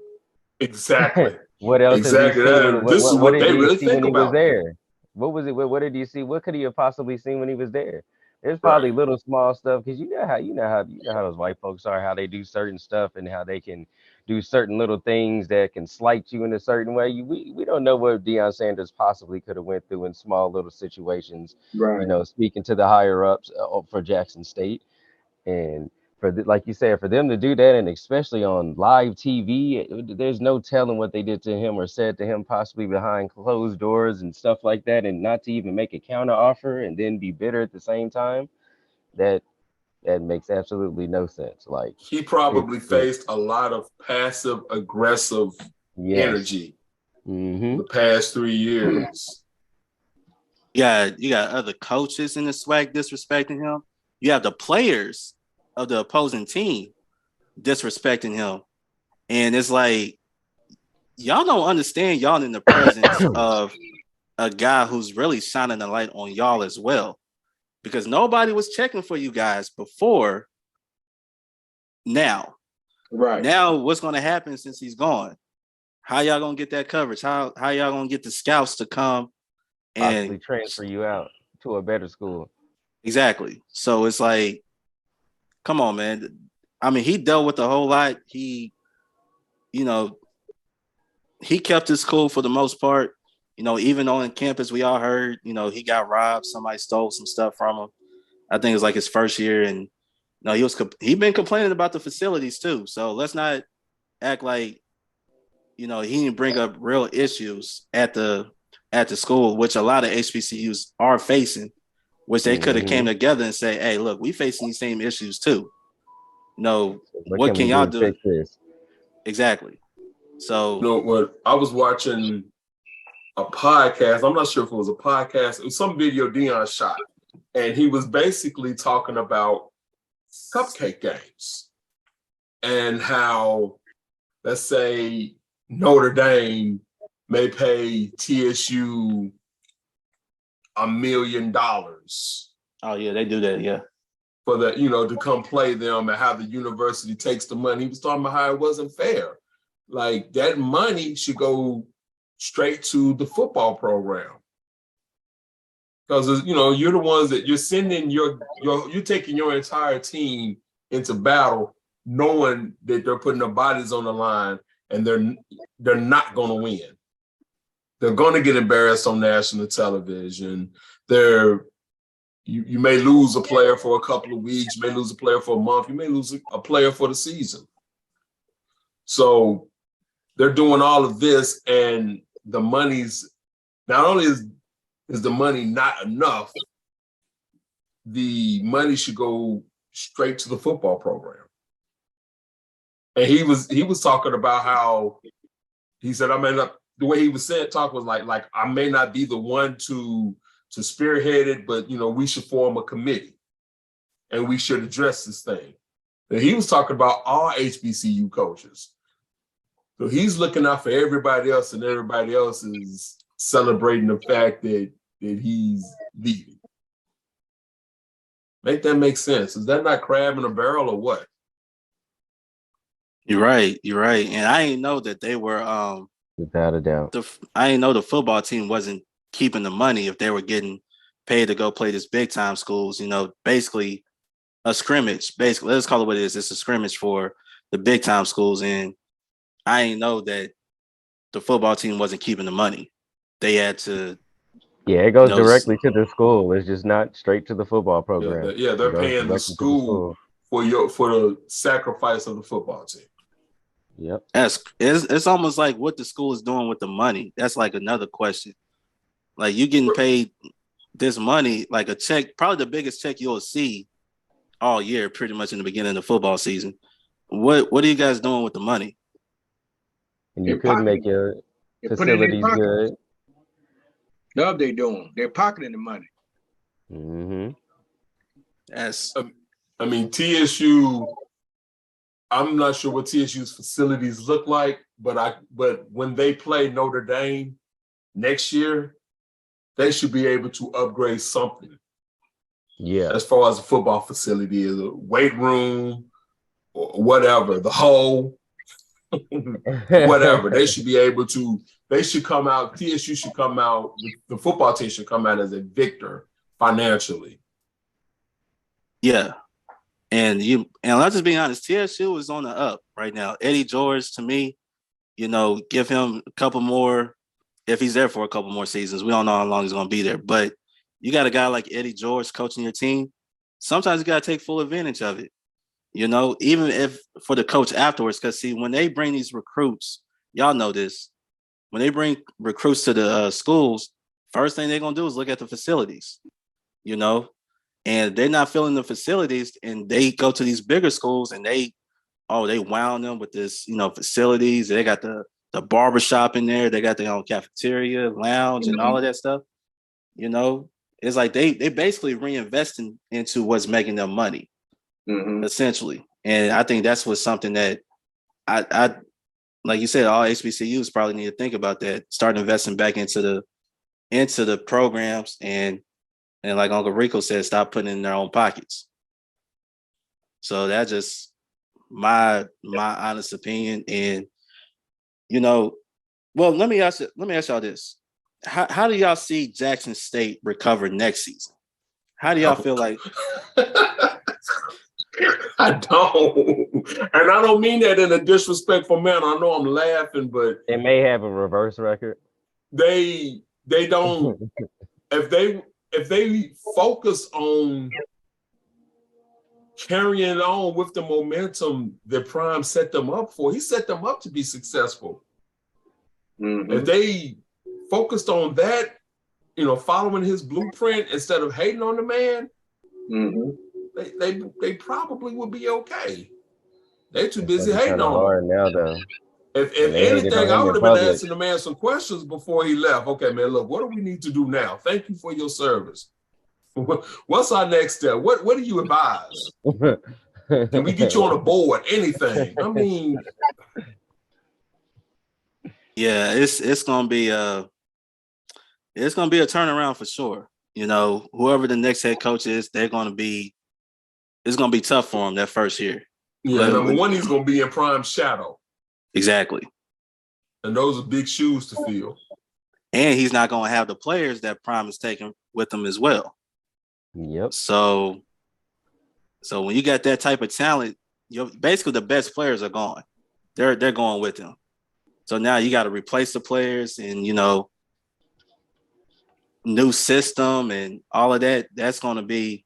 exactly. What else? Exactly. This is what they really think about. Was there? What was it? What did you see? What could he have possibly seen when he was there? There's probably little small stuff, because you know how those white folks are, how they do certain stuff and how they can do certain little things that can slight you in a certain way. We don't know what Deion Sanders possibly could have went through in small little situations. Right. Speaking to the higher ups for Jackson State, and like you said, for them to do that, and especially on live TV, there's no telling what they did to him or said to him, possibly behind closed doors and stuff like that, and not to even make a counter offer and then be bitter at the same time. That makes absolutely no sense. Like, he probably faced a lot of passive aggressive energy the past 3 years. You got other coaches in the SWAC disrespecting him. You have the players of the opposing team disrespecting him. And it's like, y'all don't understand y'all in the presence of a guy who's really shining the light on y'all as well. Because nobody was checking for you guys before now. Right. Now, what's going to happen since he's gone? how y'all gonna get that coverage? How y'all gonna get the scouts to come Possibly and transfer you out to a better school. exactly? So it's like, come on, man. I mean, he dealt with a whole lot. You know, he kept his cool for the most part. You know, even on campus, we all heard, you know, he got robbed. Somebody stole some stuff from him. I think it was like his first year, and no, he been complaining about the facilities too. So let's not act like, you know, he didn't bring up real issues at the school, which a lot of HBCUs are facing, which they could have came together and say, hey, look, we facing these same issues too. You know, What what can can we y'all do to do? fix this? Exactly. So You know what? I was watching a podcast. I'm not sure if it was a podcast. It was some video Deion shot, and he was basically talking about cupcake games and how, let's say, Notre Dame may pay TSU $1 million oh yeah, they do that, yeah. for the, you know, to come play them, and how the university takes the money. He was talking about how it wasn't fair. Like, that money should go straight to the football program. Because, you know, you're the ones that you're sending you're taking your entire team into battle, knowing that they're putting their bodies on the line, and they're not going to win. They're going to get embarrassed on national television. You may lose a player for a couple of weeks, you may lose a player for a month, you may lose a player for the season. So they're doing all of this, and the money's not only is the money not enough, the money should go straight to the football program. And he was talking about how he said, I may not, the way he was saying talk was like I may not be the one to spearhead it, but you know, we should form a committee and we should address this thing. And he was talking about all HBCU coaches. So he's looking out for everybody else, and everybody else is celebrating the fact that he's leading. Make that make sense? Is that not crab in a barrel or what? You're right. And I didn't know that they were Without a doubt. I didn't know the football team wasn't keeping the money if they were getting paid to go play this big time schools, you know, basically a scrimmage. Basically, let's call it what it is. It's a scrimmage for the big time schools. And I didn't know that the football team wasn't keeping the money. They had to. Yeah, it goes directly to the school. It's just not straight to the football program. They're paying the school for the sacrifice of the football team. Yep. It's almost like what the school is doing with the money. That's like another question. Like, you getting paid this money, like a check, probably the biggest check you'll see all year, pretty much in the beginning of the football season. What are you guys doing with the money? And you could make your facilities good. No, they doing. They're pocketing the money. Mm-hmm. That's. I mean, TSU. I'm not sure what TSU's facilities look like, but when they play Notre Dame next year, they should be able to upgrade something. Yeah. As far as the football facility is, a weight room, or whatever, the hole, whatever. They should be able to. They should come out. TSU should come out. The football team should come out as a victor financially. Yeah. And let's just be honest, TSU is on the up right now. Eddie George, to me, you know, give him a couple more, if he's there for a couple more seasons. We don't know how long he's going to be there. But you got a guy like Eddie George coaching your team. Sometimes you got to take full advantage of it, you know, even if for the coach afterwards. Because, see, when they bring these recruits, y'all know this, when they bring recruits to the schools, first thing they're going to do is look at the facilities, you know. And they're not filling the facilities, and they go to these bigger schools and they wound them with this, you know, facilities. They got the barbershop in there. They got their own cafeteria, lounge, and all of that stuff. You know, it's like they basically reinvesting into what's making them money, essentially. And I think that's what's something that I like you said, all HBCUs probably need to think about that. Start investing back into the programs, and like Uncle Recco said, stop putting it in their own pockets. So that's just my honest opinion. And, you know, Well, let me ask y'all this: how do y'all see Jackson State recover next season? How do y'all feel like? I don't, and I don't mean that in a disrespectful manner. I know I'm laughing, but They may have a reverse record. They don't. if they focus on carrying on with the momentum that Prime set them up for, he set them up to be successful. Mm-hmm. If they focused on that, following his blueprint instead of hating on the man, they probably would be okay. They're too busy hating on him. Now, though. If anything, I would have been asking the man some questions before he left. Okay, man, look, what do we need to do now? Thank you for your service. What's our next step? What do you advise? Can we get you on a board? Anything? I mean, yeah, it's gonna be a turnaround for sure. Whoever the next head coach is, it's gonna be tough for him that first year. Yeah, number one, he's gonna be in Prime's shadow. Exactly. And those are big shoes to fill. And he's not going to have the players that Prime is taking with him as well. Yep. So when you got that type of talent, basically the best players are gone. They're going with him. So now you got to replace the players and, new system and all of that. That's definitely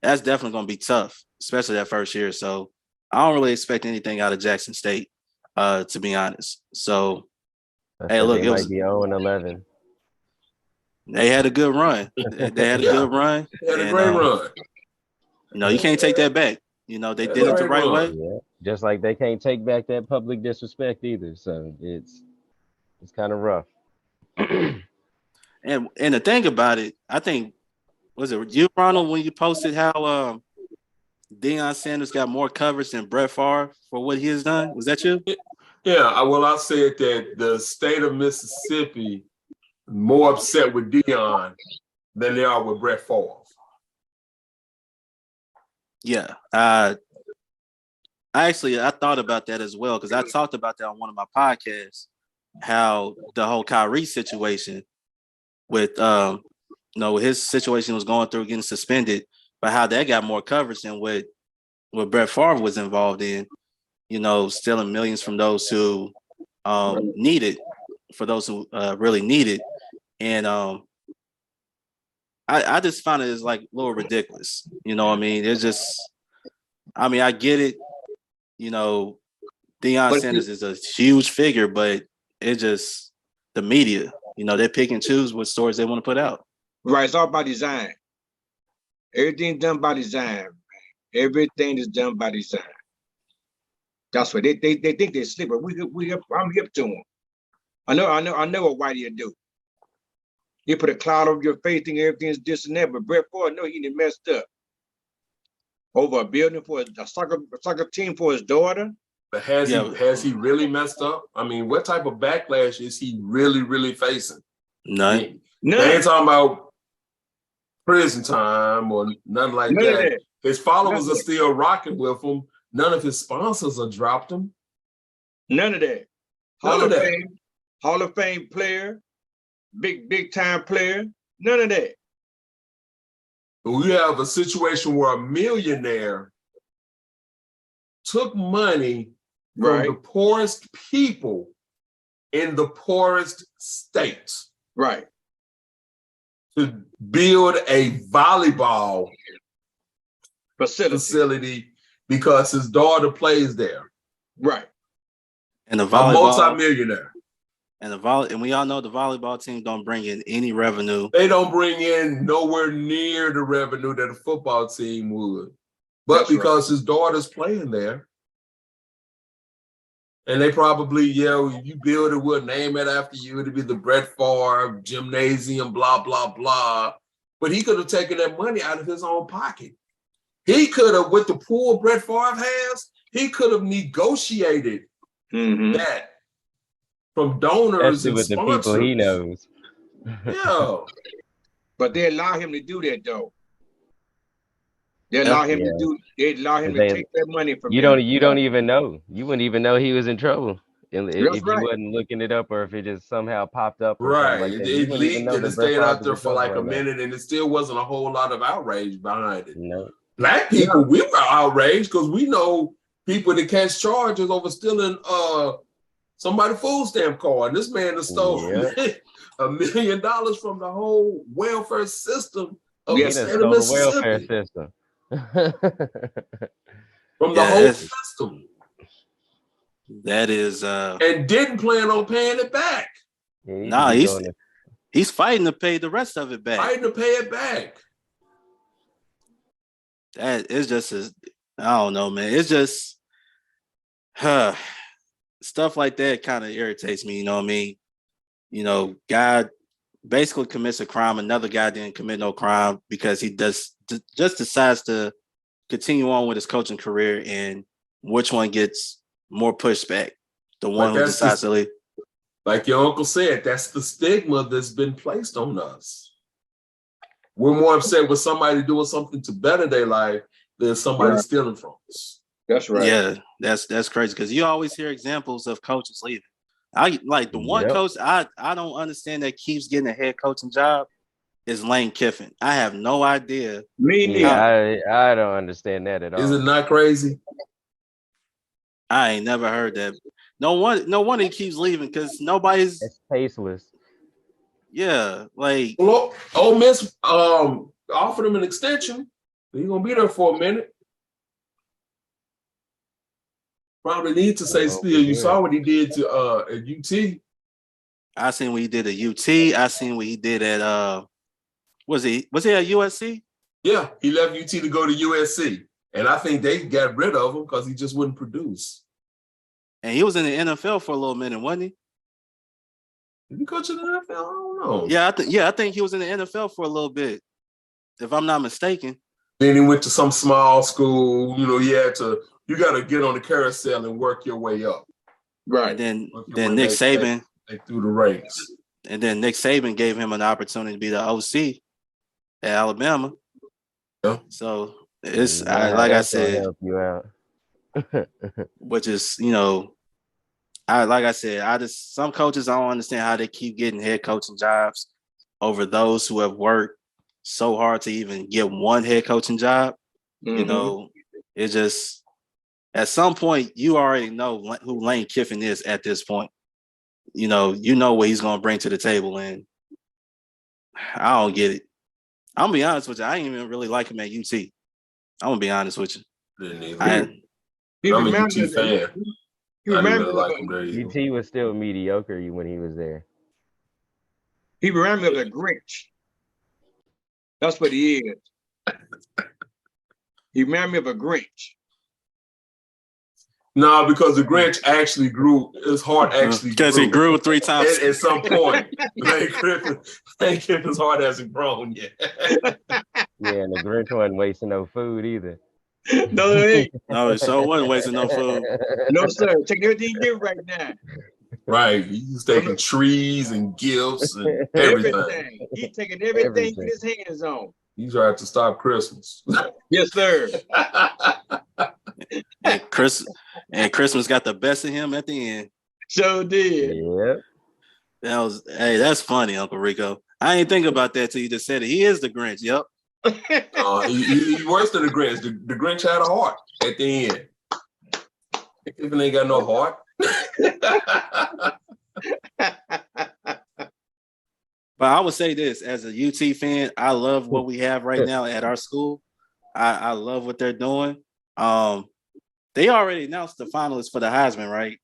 going to be tough, especially that first year. So I don't really expect anything out of Jackson State. To be honest. So, hey, look, they might be 0-11. They had a good run. They had a good run. They had a great run. You can't take that back. They did it the right way. Yeah. Just like they can't take back that public disrespect either. So it's kind of rough. And the thing about it, I think, was it you, Ronald, when you posted how Deion Sanders got more coverage than Brett Favre for what he has done? Was that you? Yeah, I said that the state of Mississippi more upset with Deion than they are with Brett Favre. Yeah. I thought about that as well because I talked about that on one of my podcasts, how the whole Kyrie situation with his situation was going through getting suspended, but how that got more coverage than what Brett Favre was involved in, stealing millions from those who need it, for those who really need it. And I just find it as like a little ridiculous. You know what I mean? It's just, I get it. Deion Sanders is a huge figure, but it's just the media, they pick and choose what stories they want to put out. Right. It's all by design. Everything's done by design. Everything is done by design. That's what they think they're sleep, but I'm hip to them. I know what Whitey will do. He put a cloud over your face, thinking everything's this and that, but Brett Favre, no, he done messed up. Over a building for a soccer team for his daughter. But has he really messed up? I mean, what type of backlash is he really, really facing? None. They ain't talking about prison time or nothing like that. His followers are still rocking with him. None of his sponsors have dropped him. None of that. Hall of Fame player, big time player. None of that. We have a situation where a millionaire took money from the poorest people in the poorest states. Right. To build a volleyball facility because his daughter plays there. Right. And the volleyball, a multi-millionaire. And we all know the volleyball team don't bring in any revenue. They don't bring in nowhere near the revenue that a football team would. But because his daughter's playing there, and they probably, you build it, we'll name it after you. It'll be the Brett Favre Gymnasium, blah, blah, blah. But he could have taken that money out of his own pocket. He could have, with the pool Brett Favre has, he could have negotiated that from donors and with sponsors. The people he knows. Yeah. But they allow him to do that, though. They allow him to take that money from you. Don't even know. You wouldn't even know he was in trouble If you wasn't looking it up or if it just somehow popped up or something like that, you It wouldn't even leaked know and the it stayed out grandfather there was for something like a like that. minute, and it still wasn't a whole lot of outrage behind it. No. Black people, we were outraged because we know people that catch charges over stealing somebody's food stamp card. And this man has stolen $1 million from the whole welfare system of the state of Mississippi. Welfare system. From the whole system. That is and didn't plan on paying it back. He's fighting to pay the rest of it back. Fighting to pay it back. That is just I don't know, man. It's just stuff like that kind of irritates me, you know what I mean? You know, guy basically commits a crime, another guy didn't commit no crime because he just decides to continue on with his coaching career, and which one gets more pushback? The one who decides to leave. Like your uncle said, that's the stigma that's been placed on us. We're more upset with somebody doing something to better their life than somebody stealing from us. That's right. Yeah, that's crazy because you always hear examples of coaches leaving. I like the one coach I don't understand that keeps getting a head coaching job is Lane Kiffin. I have no idea. Me neither. I don't understand that at all. Is it not crazy? I ain't never heard that. No one he keeps leaving because nobody's. It's tasteless. Yeah, like Ole Miss offered him an extension. He's gonna be there for a minute. Probably need to say still. You saw what he did to at UT. I seen what he did at UT. I seen what he did at was he at USC? Yeah, he left UT to go to USC. And I think they got rid of him because he just wouldn't produce. And he was in the NFL for a little minute, wasn't he? Did he coach in the NFL? I don't know. Yeah, I think he was in the NFL for a little bit, if I'm not mistaken. Then he went to some small school. You know, you got to get on the carousel and work your way up. Right. And then Nick Saban. They threw the ranks. And then Nick Saban gave him an opportunity to be the OC at Alabama. Yeah. So it's like I said, help you out. which is, some coaches, I don't understand how they keep getting head coaching jobs over those who have worked so hard to even get one head coaching job. Mm-hmm. You know, it just, at some point, you already know who Lane Kiffin is at this point. You know what he's going to bring to the table, and I don't get it. I'm going to be honest with you. I ain't even really like him at UT. I'm going to be honest with you. I'm a UT fan. UT was still mediocre when he was there. He reminded me of the Grinch. That's what he is. He reminded me of a Grinch. No, because the Grinch actually grew. His heart actually because he grew 3 times at some point. Lane Kiffin's heart hasn't grown yet. Yeah, and the Grinch wasn't wasting no food either. No, it ain't. No, it sure wasn't wasting no food. No, sir. Taking everything you get right now. Right. He's taking trees and gifts and everything. He's taking everything with his hands on. He tried to stop Christmas. Yes, sir. And Christmas got the best of him at the end. So did. Yeah. That's funny, Uncle Rico. I ain't think about that till you just said it. He is the Grinch. Yep. He's worse than the Grinch. The Grinch had a heart at the end. If it ain't got no heart. But I would say this, as a UT fan, I love what we have right now at our school. I love what they're doing. They already announced the finalists for the Heisman, right?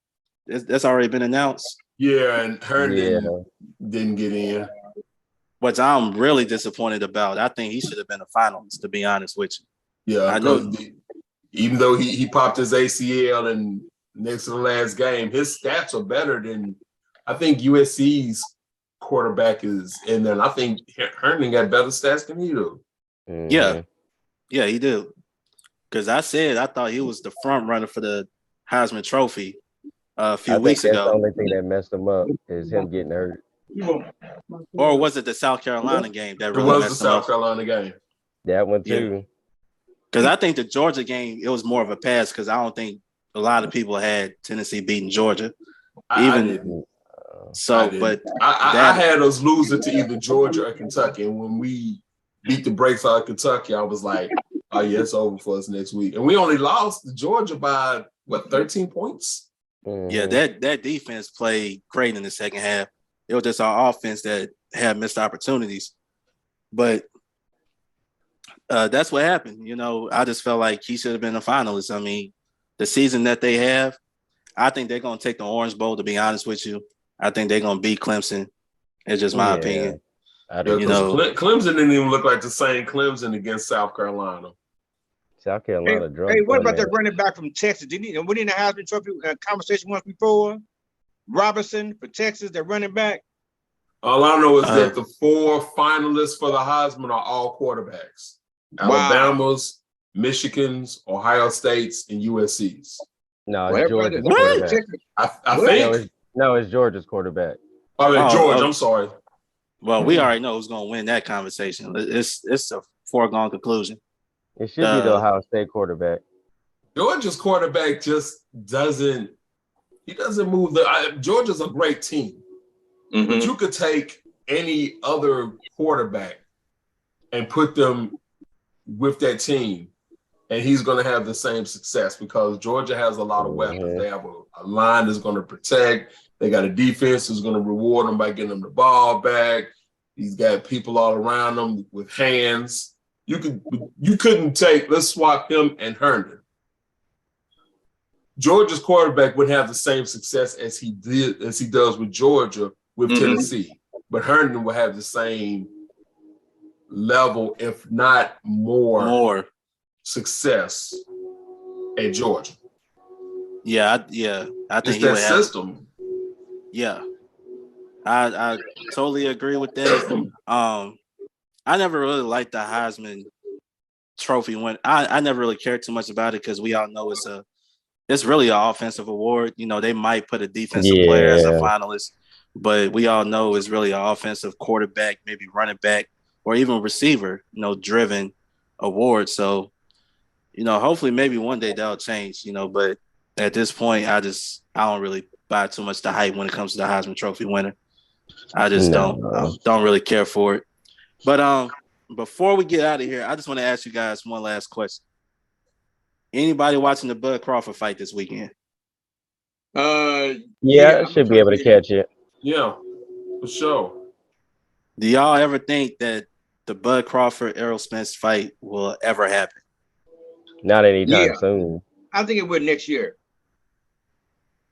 That's already been announced. Yeah, and Herndon didn't get in. Which I'm really disappointed about. I think he should have been a finalist, to be honest with you. Yeah, I know. Even though he popped his ACL and next to the last game, his stats are better than, I think USC's quarterback is, and then I think Herndon got better stats than he do. Mm-hmm. Yeah, he do. Because I thought he was the front runner for the Heisman Trophy a few weeks ago. The only thing that messed him up is him getting hurt. Or was it the South Carolina game that really messed him up? It was the South Carolina game. That one too. Because I think the Georgia game, it was more of a pass because I don't think a lot of people had Tennessee beating Georgia. I Even didn't. so, didn't. but I that had us losing to either Georgia or Kentucky, and when we beat the brakes out of Kentucky, I was like, "Oh yeah, it's over for us next week." And we only lost to Georgia by what 13 points. yeah, that defense played great in the second half. It was just our offense that had missed opportunities. But that's what happened. You know, I just felt like he should have been a finalist. I mean, the season that they have, I think they're going to take the Orange Bowl, to be honest with you. I think they're going to beat Clemson. It's just my opinion. Yeah, because Clemson didn't even look like the same Clemson against South Carolina. South Carolina Hey, what about that running back from Texas? We didn't have the trophy conversation once before. Robinson for Texas, the running back. All I know is that the 4 finalists for the Heisman are all quarterbacks. Alabama's, Michigan's, Ohio State's, and USC's. No, it's Georgia's quarterback. I think. No, it's Georgia's quarterback. George, I'm sorry. Well, we already know who's going to win that conversation. It's a foregone conclusion. It should be the Ohio State quarterback. Georgia's quarterback just doesn't move. Georgia's a great team. Mm-hmm. But you could take any other quarterback and put them with that team, and he's going to have the same success because Georgia has a lot of weapons. They have a line that's going to protect. They got a defense that's going to reward them by getting them the ball back. He's got people all around them with hands. You couldn't take. Let's swap him and Herndon. Georgia's quarterback would have the same success as he does with Georgia with Tennessee, but Herndon will have the same level, if not more success at Georgia. I think it's he that would system. Yeah, I totally agree with that. I never really liked the Heisman Trophy win. I never really cared too much about it because we all know it's really an offensive award. You know, they might put a defensive player as a finalist, but we all know it's really an offensive quarterback, maybe running back, or even receiver, driven award. So, hopefully maybe one day that'll change, but at this point, I don't really buy too much the hype when it comes to the Heisman Trophy winner. I just don't really care for it. But before we get out of here, I just want to ask you guys one last question. Anybody watching the Bud Crawford fight this weekend? I should be able to catch it. Yeah, for sure. Do y'all ever think that the Bud Crawford Errol Spence fight will ever happen? Not anytime soon. I think it will next year.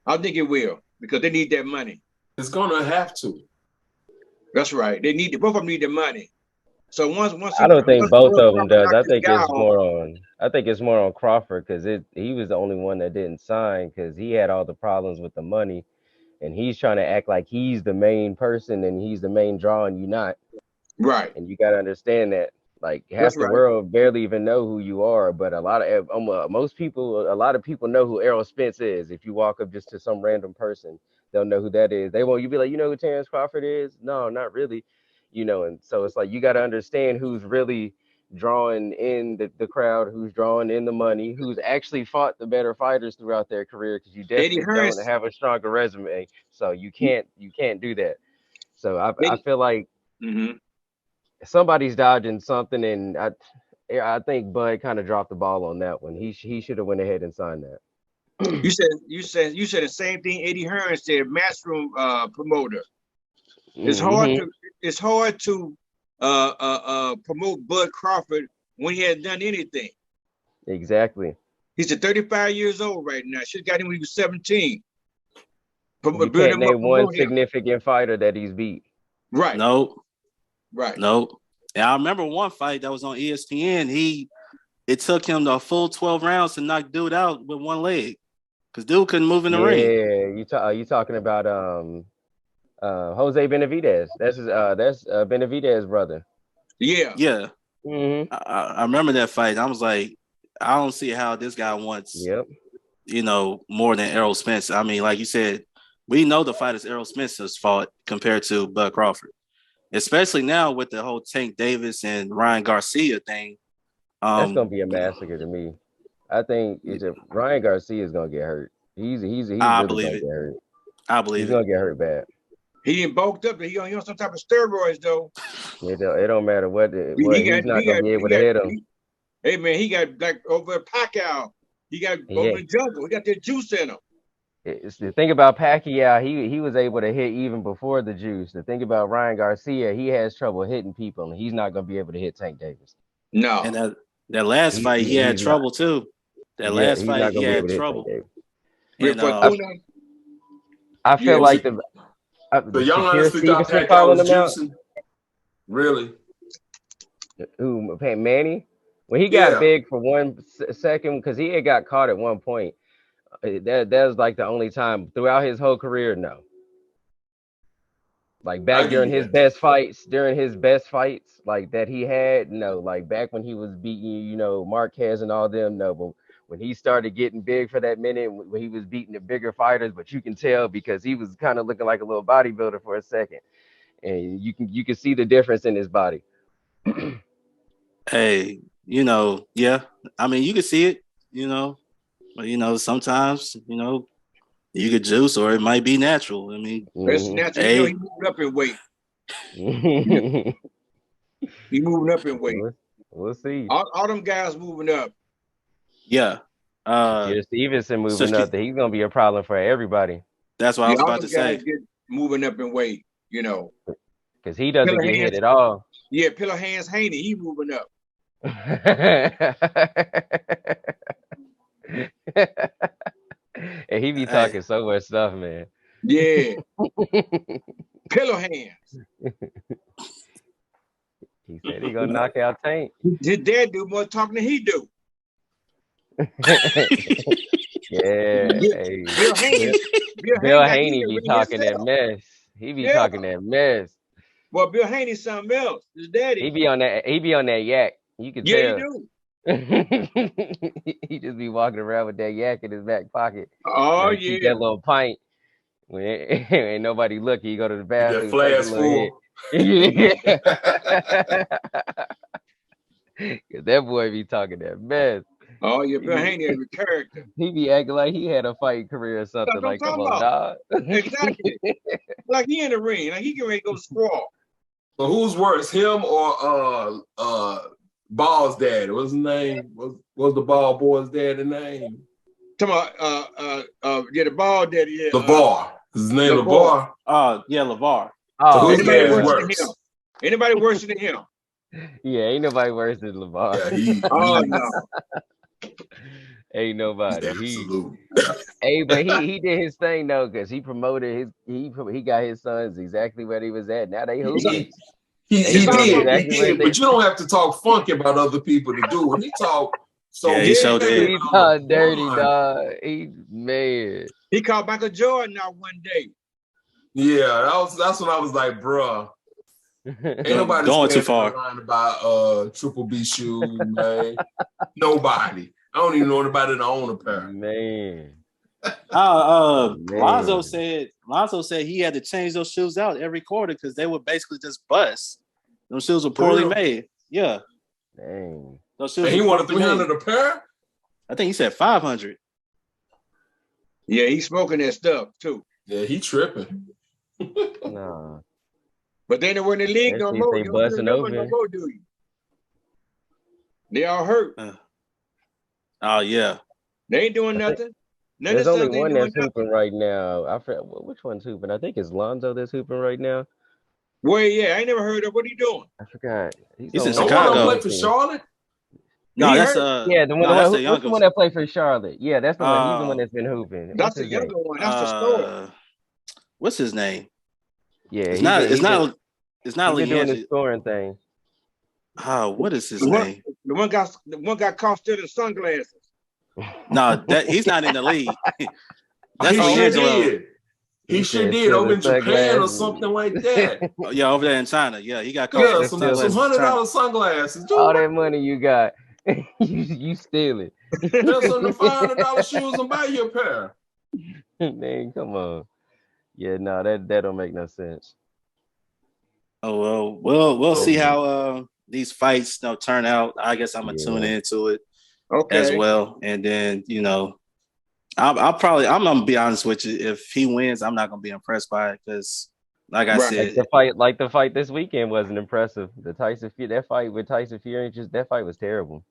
I think it will because they need that money. It's gonna have to. That's right. Both of them need the money. So once I don't think both of them does. I think it's more on Crawford because he was the only one that didn't sign because he had all the problems with the money, and he's trying to act like he's the main person and he's the main draw, and you're not. Right. And you got to understand that. Like half the world barely even know who you are, but a lot of people know who Errol Spence is. If you walk up just to some random person, they'll know who that is. They won't. You be like, you know who Terrence Crawford is? No, not really. And so it's like you got to understand who's really drawing in the crowd, who's drawing in the money, who's actually fought the better fighters throughout their career. Because you definitely don't have a stronger resume, so you can't do that. So I feel like. Somebody's dodging something, and I think Bud kind of dropped the ball on that one. He should have went ahead and signed that. You said the same thing Eddie Hearn said, Matchroom promoter. It's hard to promote Bud Crawford when he hasn't done anything. Exactly. He's 35 years old right now. Should have got him when he was 17. You can't name one significant fighter that he's beat. Right. Nope. Right. Nope. And I remember one fight that was on ESPN. It took him the full 12 rounds to knock dude out with one leg because dude couldn't move in the ring. Yeah, you talking about Jose Benavidez? That's Benavidez's brother. Yeah. Yeah. Mm-hmm. I remember that fight. I was like, I don't see how this guy wants, more than Errol Spence. I mean, like you said, we know the fighters Errol Spence has fought compared to Bud Crawford. Especially now with the whole Tank Davis and Ryan Garcia thing. That's gonna be a massacre to me. I think Ryan Garcia is gonna get hurt. He's really gonna get hurt. I He's believe it. gonna get hurt bad. He ain't bulked up. He on some type of steroids though. It don't matter what He he's got, not he gonna got, be able he to got. hit him. Hey man, he got like over at Pacquiao. He got over Yeah. the jungle. He got that juice in him. It's the thing about Pacquiao, he was able to hit even before the juice. The thing about Ryan Garcia, he has trouble hitting people, and he's not gonna be able to hit Tank Davis. No. And that last fight, he had He's not. trouble too. That Yeah, last he's fight, not he gonna be had able to hit Tank trouble. Davis. And I feel Yeah, like So the y'all Shakir honestly thought Stevenson Pacquiao calling was him out. juicing? Really? Who Manny? When he got Yeah. big for 1 second, because he had got caught at one point. That was like the only time throughout his whole career. No, like I back give during you his that. best fights, like that he had. No, like back when he was beating, Marquez and all them. No, but when he started getting big for that minute, when he was beating the bigger fighters, but you can tell because he was kind of looking like a little bodybuilder for a second, and you can see the difference in his body. hey, yeah. I mean, you can see it, but sometimes, you get juice or it might be natural. I mean, that's Mhm. natural. hey, He moving up in weight. He moving up in weight. We'll see. All them guys moving up. yeah. Shakir Stevenson moving So up, that he's gonna be a problem for everybody that's what I Yeah, was all about them to guys say. get moving up in weight. because he doesn't Pillow get hit hands. at all. Yeah, Pillow Hands Haney. He moving up. And he be Hey, talking so much stuff, man. Yeah, Pillow Hands. He said he gonna knock out Tank. His dad do more talking than he do. Yeah, Bill, hey, Bill Haney. Bill Bill Haney, he Haney can be ring talking that himself. mess. He be Yeah. talking that mess. Well, Bill Haney's something else. His daddy. He be on that yak. You can Yeah, he tell. do. He just be walking around with that yak in his back pocket. Oh Gotta keep yeah. that little pint. When ain't nobody looking, you go to the Get that bathroom, take a flash little hit. full. Cause that boy be talking that mess. Oh yeah, Bill Haney is a character. He be acting like he had a fighting career or something. That's what I'm Like, come talking on, about. dog. Exactly. Like he in the ring. Like he can ready to go sprawl. So who's worse, him or Ball's dad? What's his name? What's the Ball boy's dad's name? Talking about the ball daddy. Yeah. LeVar. His name LeVar. LeVar. yeah, LeVar. So Oh, whose Anybody dad is worse than worse? him? Anybody worse than him? yeah, ain't nobody worse than LeVar. Yeah, he's Oh no. Ain't nobody. absolute. Hey, but he did his thing though, cause he promoted he got his sons exactly where he was at. Now they hooping. He They doing did, exactly what they. but you don't have to talk funky about other people to do it. He talked so Yeah, he sure man, did. He on talk the dirty, line. dog. He man. He called Michael Jordan out one day. Yeah, that's when I was like, bruh, ain't nobody Going too standing far. in line about Triple B shoes, man. Nobody. I don't even know anybody that own a pair. Man. Lonzo said he had to change those shoes out every quarter because they would basically just bust. Those shoes were poorly real? made. Yeah, Dang. those shoes. And he were wanted poorly made. 300 a pair? I think he said 500. Yeah, he's smoking that stuff too. Yeah, he tripping. Nah. But they don't in the league no Especially more. if You they don't put them busting numbers no open. more, do you? They all hurt. Oh yeah. They ain't doing nothing. None There's of only them ain't one doing that's nothing. hooping right now. I forget which one's hooping. I think it's Lonzo that's hooping right now. Where yeah, I ain't never heard of what he doing. I forgot. He's on in Don't Chicago. want to play one for team. Charlotte? No, He that's hurt. Yeah, the one. no, that's the What's the youngest. one that played for Charlotte? Yeah, that's the one. He's the Oh. one that's been hooping. That's What's the his younger name? one. That's the score. What's his name? Yeah, It's he not. been, It's he been, not. It's not he been doing the Leandro. scoring thing. What is his The name? one got caught stealing sunglasses. No, that he's not in the league. That's He sure Leandro. did. He sure said did over in stealing Japan or sunglasses. something like that. Oh, yeah, over there in China. Yeah, he got caught Yeah, stealing some sunglasses in China. $100 sunglasses. Dude, All that money you got, you steal it. there's some $500 shoes and buy you a pair. Man, come on. Yeah, no, that don't make no sense. Oh well, we'll see how these fights turn out. I guess I'm gonna tune into it as Okay. well, and then I'm gonna be honest with you. If he wins, I'm not gonna be impressed by it because, like I Right. said, Like the fight this weekend wasn't impressive. The Tyson Fury, that fight with Tyson Fury, that fight was terrible.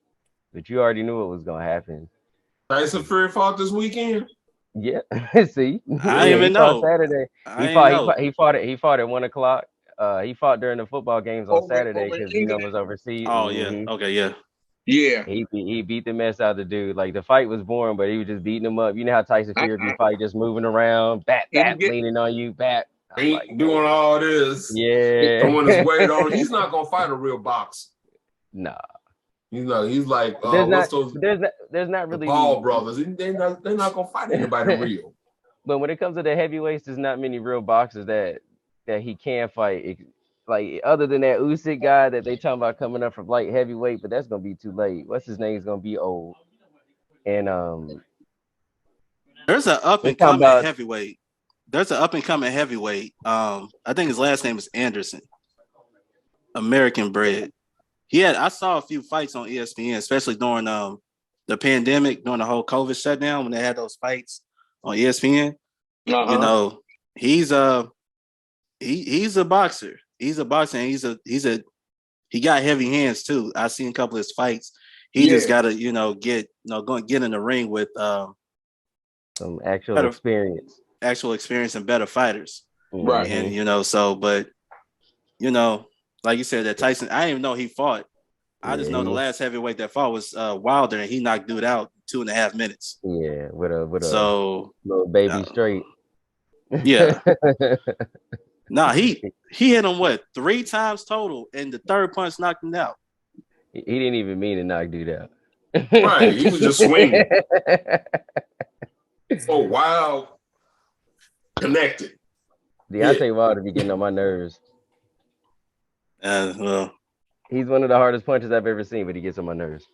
But you already knew what was gonna happen. Tyson Fury fought this weekend. Yeah, see, I yeah, didn't he even fought know. Saturday. I didn't know. He fought at 1 o'clock. He fought during the football games on Saturday Over in because England. was overseas. Oh yeah. Okay. Yeah. Yeah. He beat the mess out of the dude. Like the fight was boring, but he was just beating him up. You know how Tyson Fury be fight, just moving around, And he get leaning on you, bat. I'm like, Ain't doing all this, yeah, throwing his weight on. He's not gonna fight a real boxer. nah. He's like There's what's those there's not the really Paul brothers? They're not gonna fight anybody real. But when it comes to the heavyweights, there's not many real boxers that he can fight. Like other than that Usyk guy that they talking about coming up from light heavyweight, but that's gonna be too late. What's his name is gonna be old. And There's an up they and talking coming about heavyweight. There's an up and coming heavyweight. I think his last name is Anderson. American bred. I saw a few fights on ESPN, especially during the pandemic, during the whole COVID shutdown when they had those fights on ESPN. You know, he's he's a boxer. He's a boxer, and he got heavy hands too. I seen a couple of his fights. He just gotta, get in the ring with some actual experience and better fighters. Right. And but like you said, that Tyson, I didn't even know he fought. I just know the last heavyweight that fought was Wilder, and he knocked dude out in 2.5 minutes. Yeah, with a little baby straight. Yeah. Nah, he hit him 3 times total, and the third punch knocked him out. He didn't even mean to knock dude out. Right, he was just swinging. So wild, connected. Deontay Wilder be getting on my nerves. Well, he's one of the hardest punches I've ever seen, but he gets on my nerves.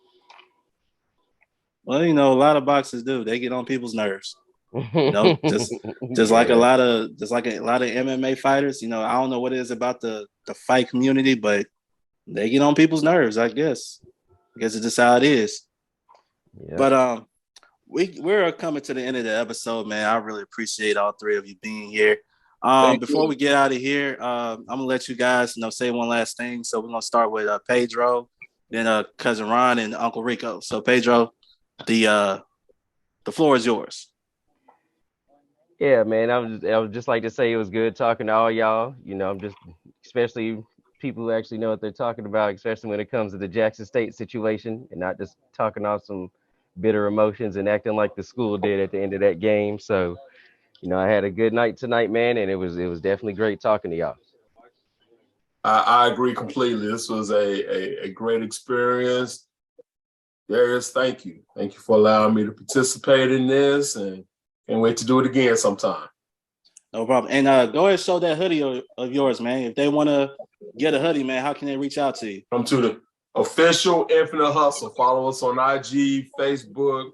Well, a lot of boxers do. They get on people's nerves. Just like a lot of MMA fighters. I don't know what it is about the fight community, but they get on people's nerves. I guess it's just how it is. Yeah. But we're coming to the end of the episode, man. I really appreciate all 3 of you being here. Before we get out of here, I'm gonna let you guys say one last thing. So we're gonna start with Pedro, then cousin Ron, and Uncle Rico. So Pedro, the floor is yours. Yeah, man. I would just like to say it was good talking to all y'all. I'm just, especially people who actually know what they're talking about, especially when it comes to the Jackson State situation, and not just talking off some bitter emotions and acting like the school did at the end of that game. So, I had a good night tonight, man, and it was definitely great talking to y'all. I agree completely. This was a great experience. Darius, thank you. Thank you for allowing me to participate in this, and can't wait to do it again sometime. No problem. And go ahead and show that hoodie of yours, man. If they want to get a hoodie, man, how can they reach out to you? Come to the official Infinite Hustle. Follow us on IG, Facebook,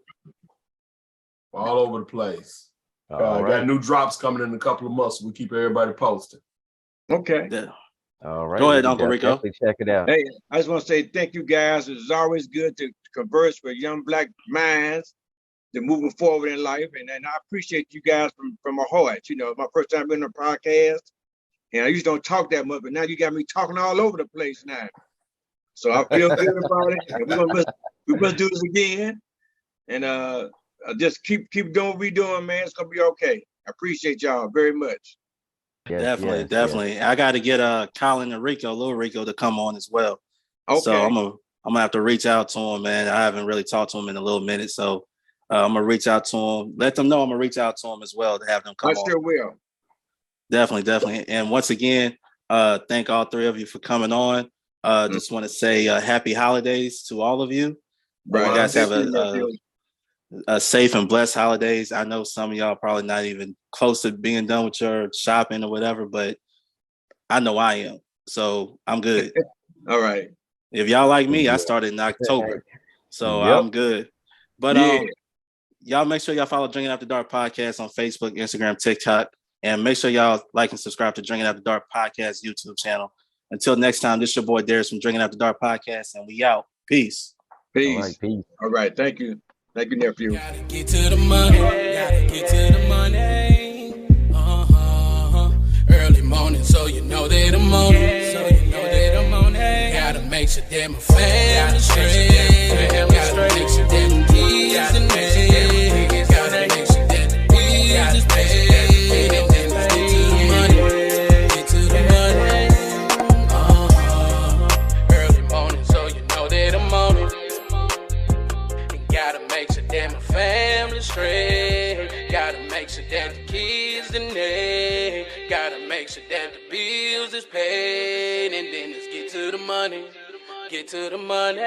all over the place. Got new drops coming in a couple of months. We'll keep everybody posted. Okay. Yeah. All right. Go ahead, Uncle Rico. Definitely check it out. Hey, I just want to say thank you guys. It's always good to converse with young black minds. They're moving forward in life, and I appreciate you guys from my heart. My first time being on a podcast, and I usually don't talk that much, but now you got me talking all over the place now. So I feel good about it, and we must do this again, and just keep doing what we're doing, man. It's gonna be okay. I appreciate y'all very much. Yes, definitely. Yes. I got to get Colin and Little Rico, to come on as well. Okay. So I'm gonna have to reach out to him, man. I haven't really talked to him in a little minute, so. I'm gonna reach out to him. Let them know I'm gonna reach out to him as well to have them come on. I sure will. Definitely. And once again, thank all 3 of you for coming on. Just want to say happy holidays to all of you. Right. You guys have a safe and blessed holidays. I know some of y'all probably not even close to being done with your shopping or whatever, but I know I am. So I'm good. All right. If y'all like me, I started in October, so I'm good. But y'all make sure y'all follow Drinking After Dark Podcast on Facebook, Instagram, TikTok, and make sure y'all like and subscribe to Drinking After Dark Podcast YouTube channel. Until next time, this is your boy Darius from Drinking After Dark Podcast, and we out. Peace. Peace. All right. Thank you. Thank you, nephew. Gotta get to the money. Gotta get to the money. Early morning, so you know that I'm on it. So you know that I'm on it. Gotta make sure that my family straight. Gotta make sure that the kids and me. Gotta make sure that the bills is paid. And then let's get to the money. Get to the money. Early morning, so you know that I'm on it. And gotta make sure that my family straight. Gotta make sure that the kids and they. Gotta make sure that the bills is paid. And then let's get to the money. Get to the money.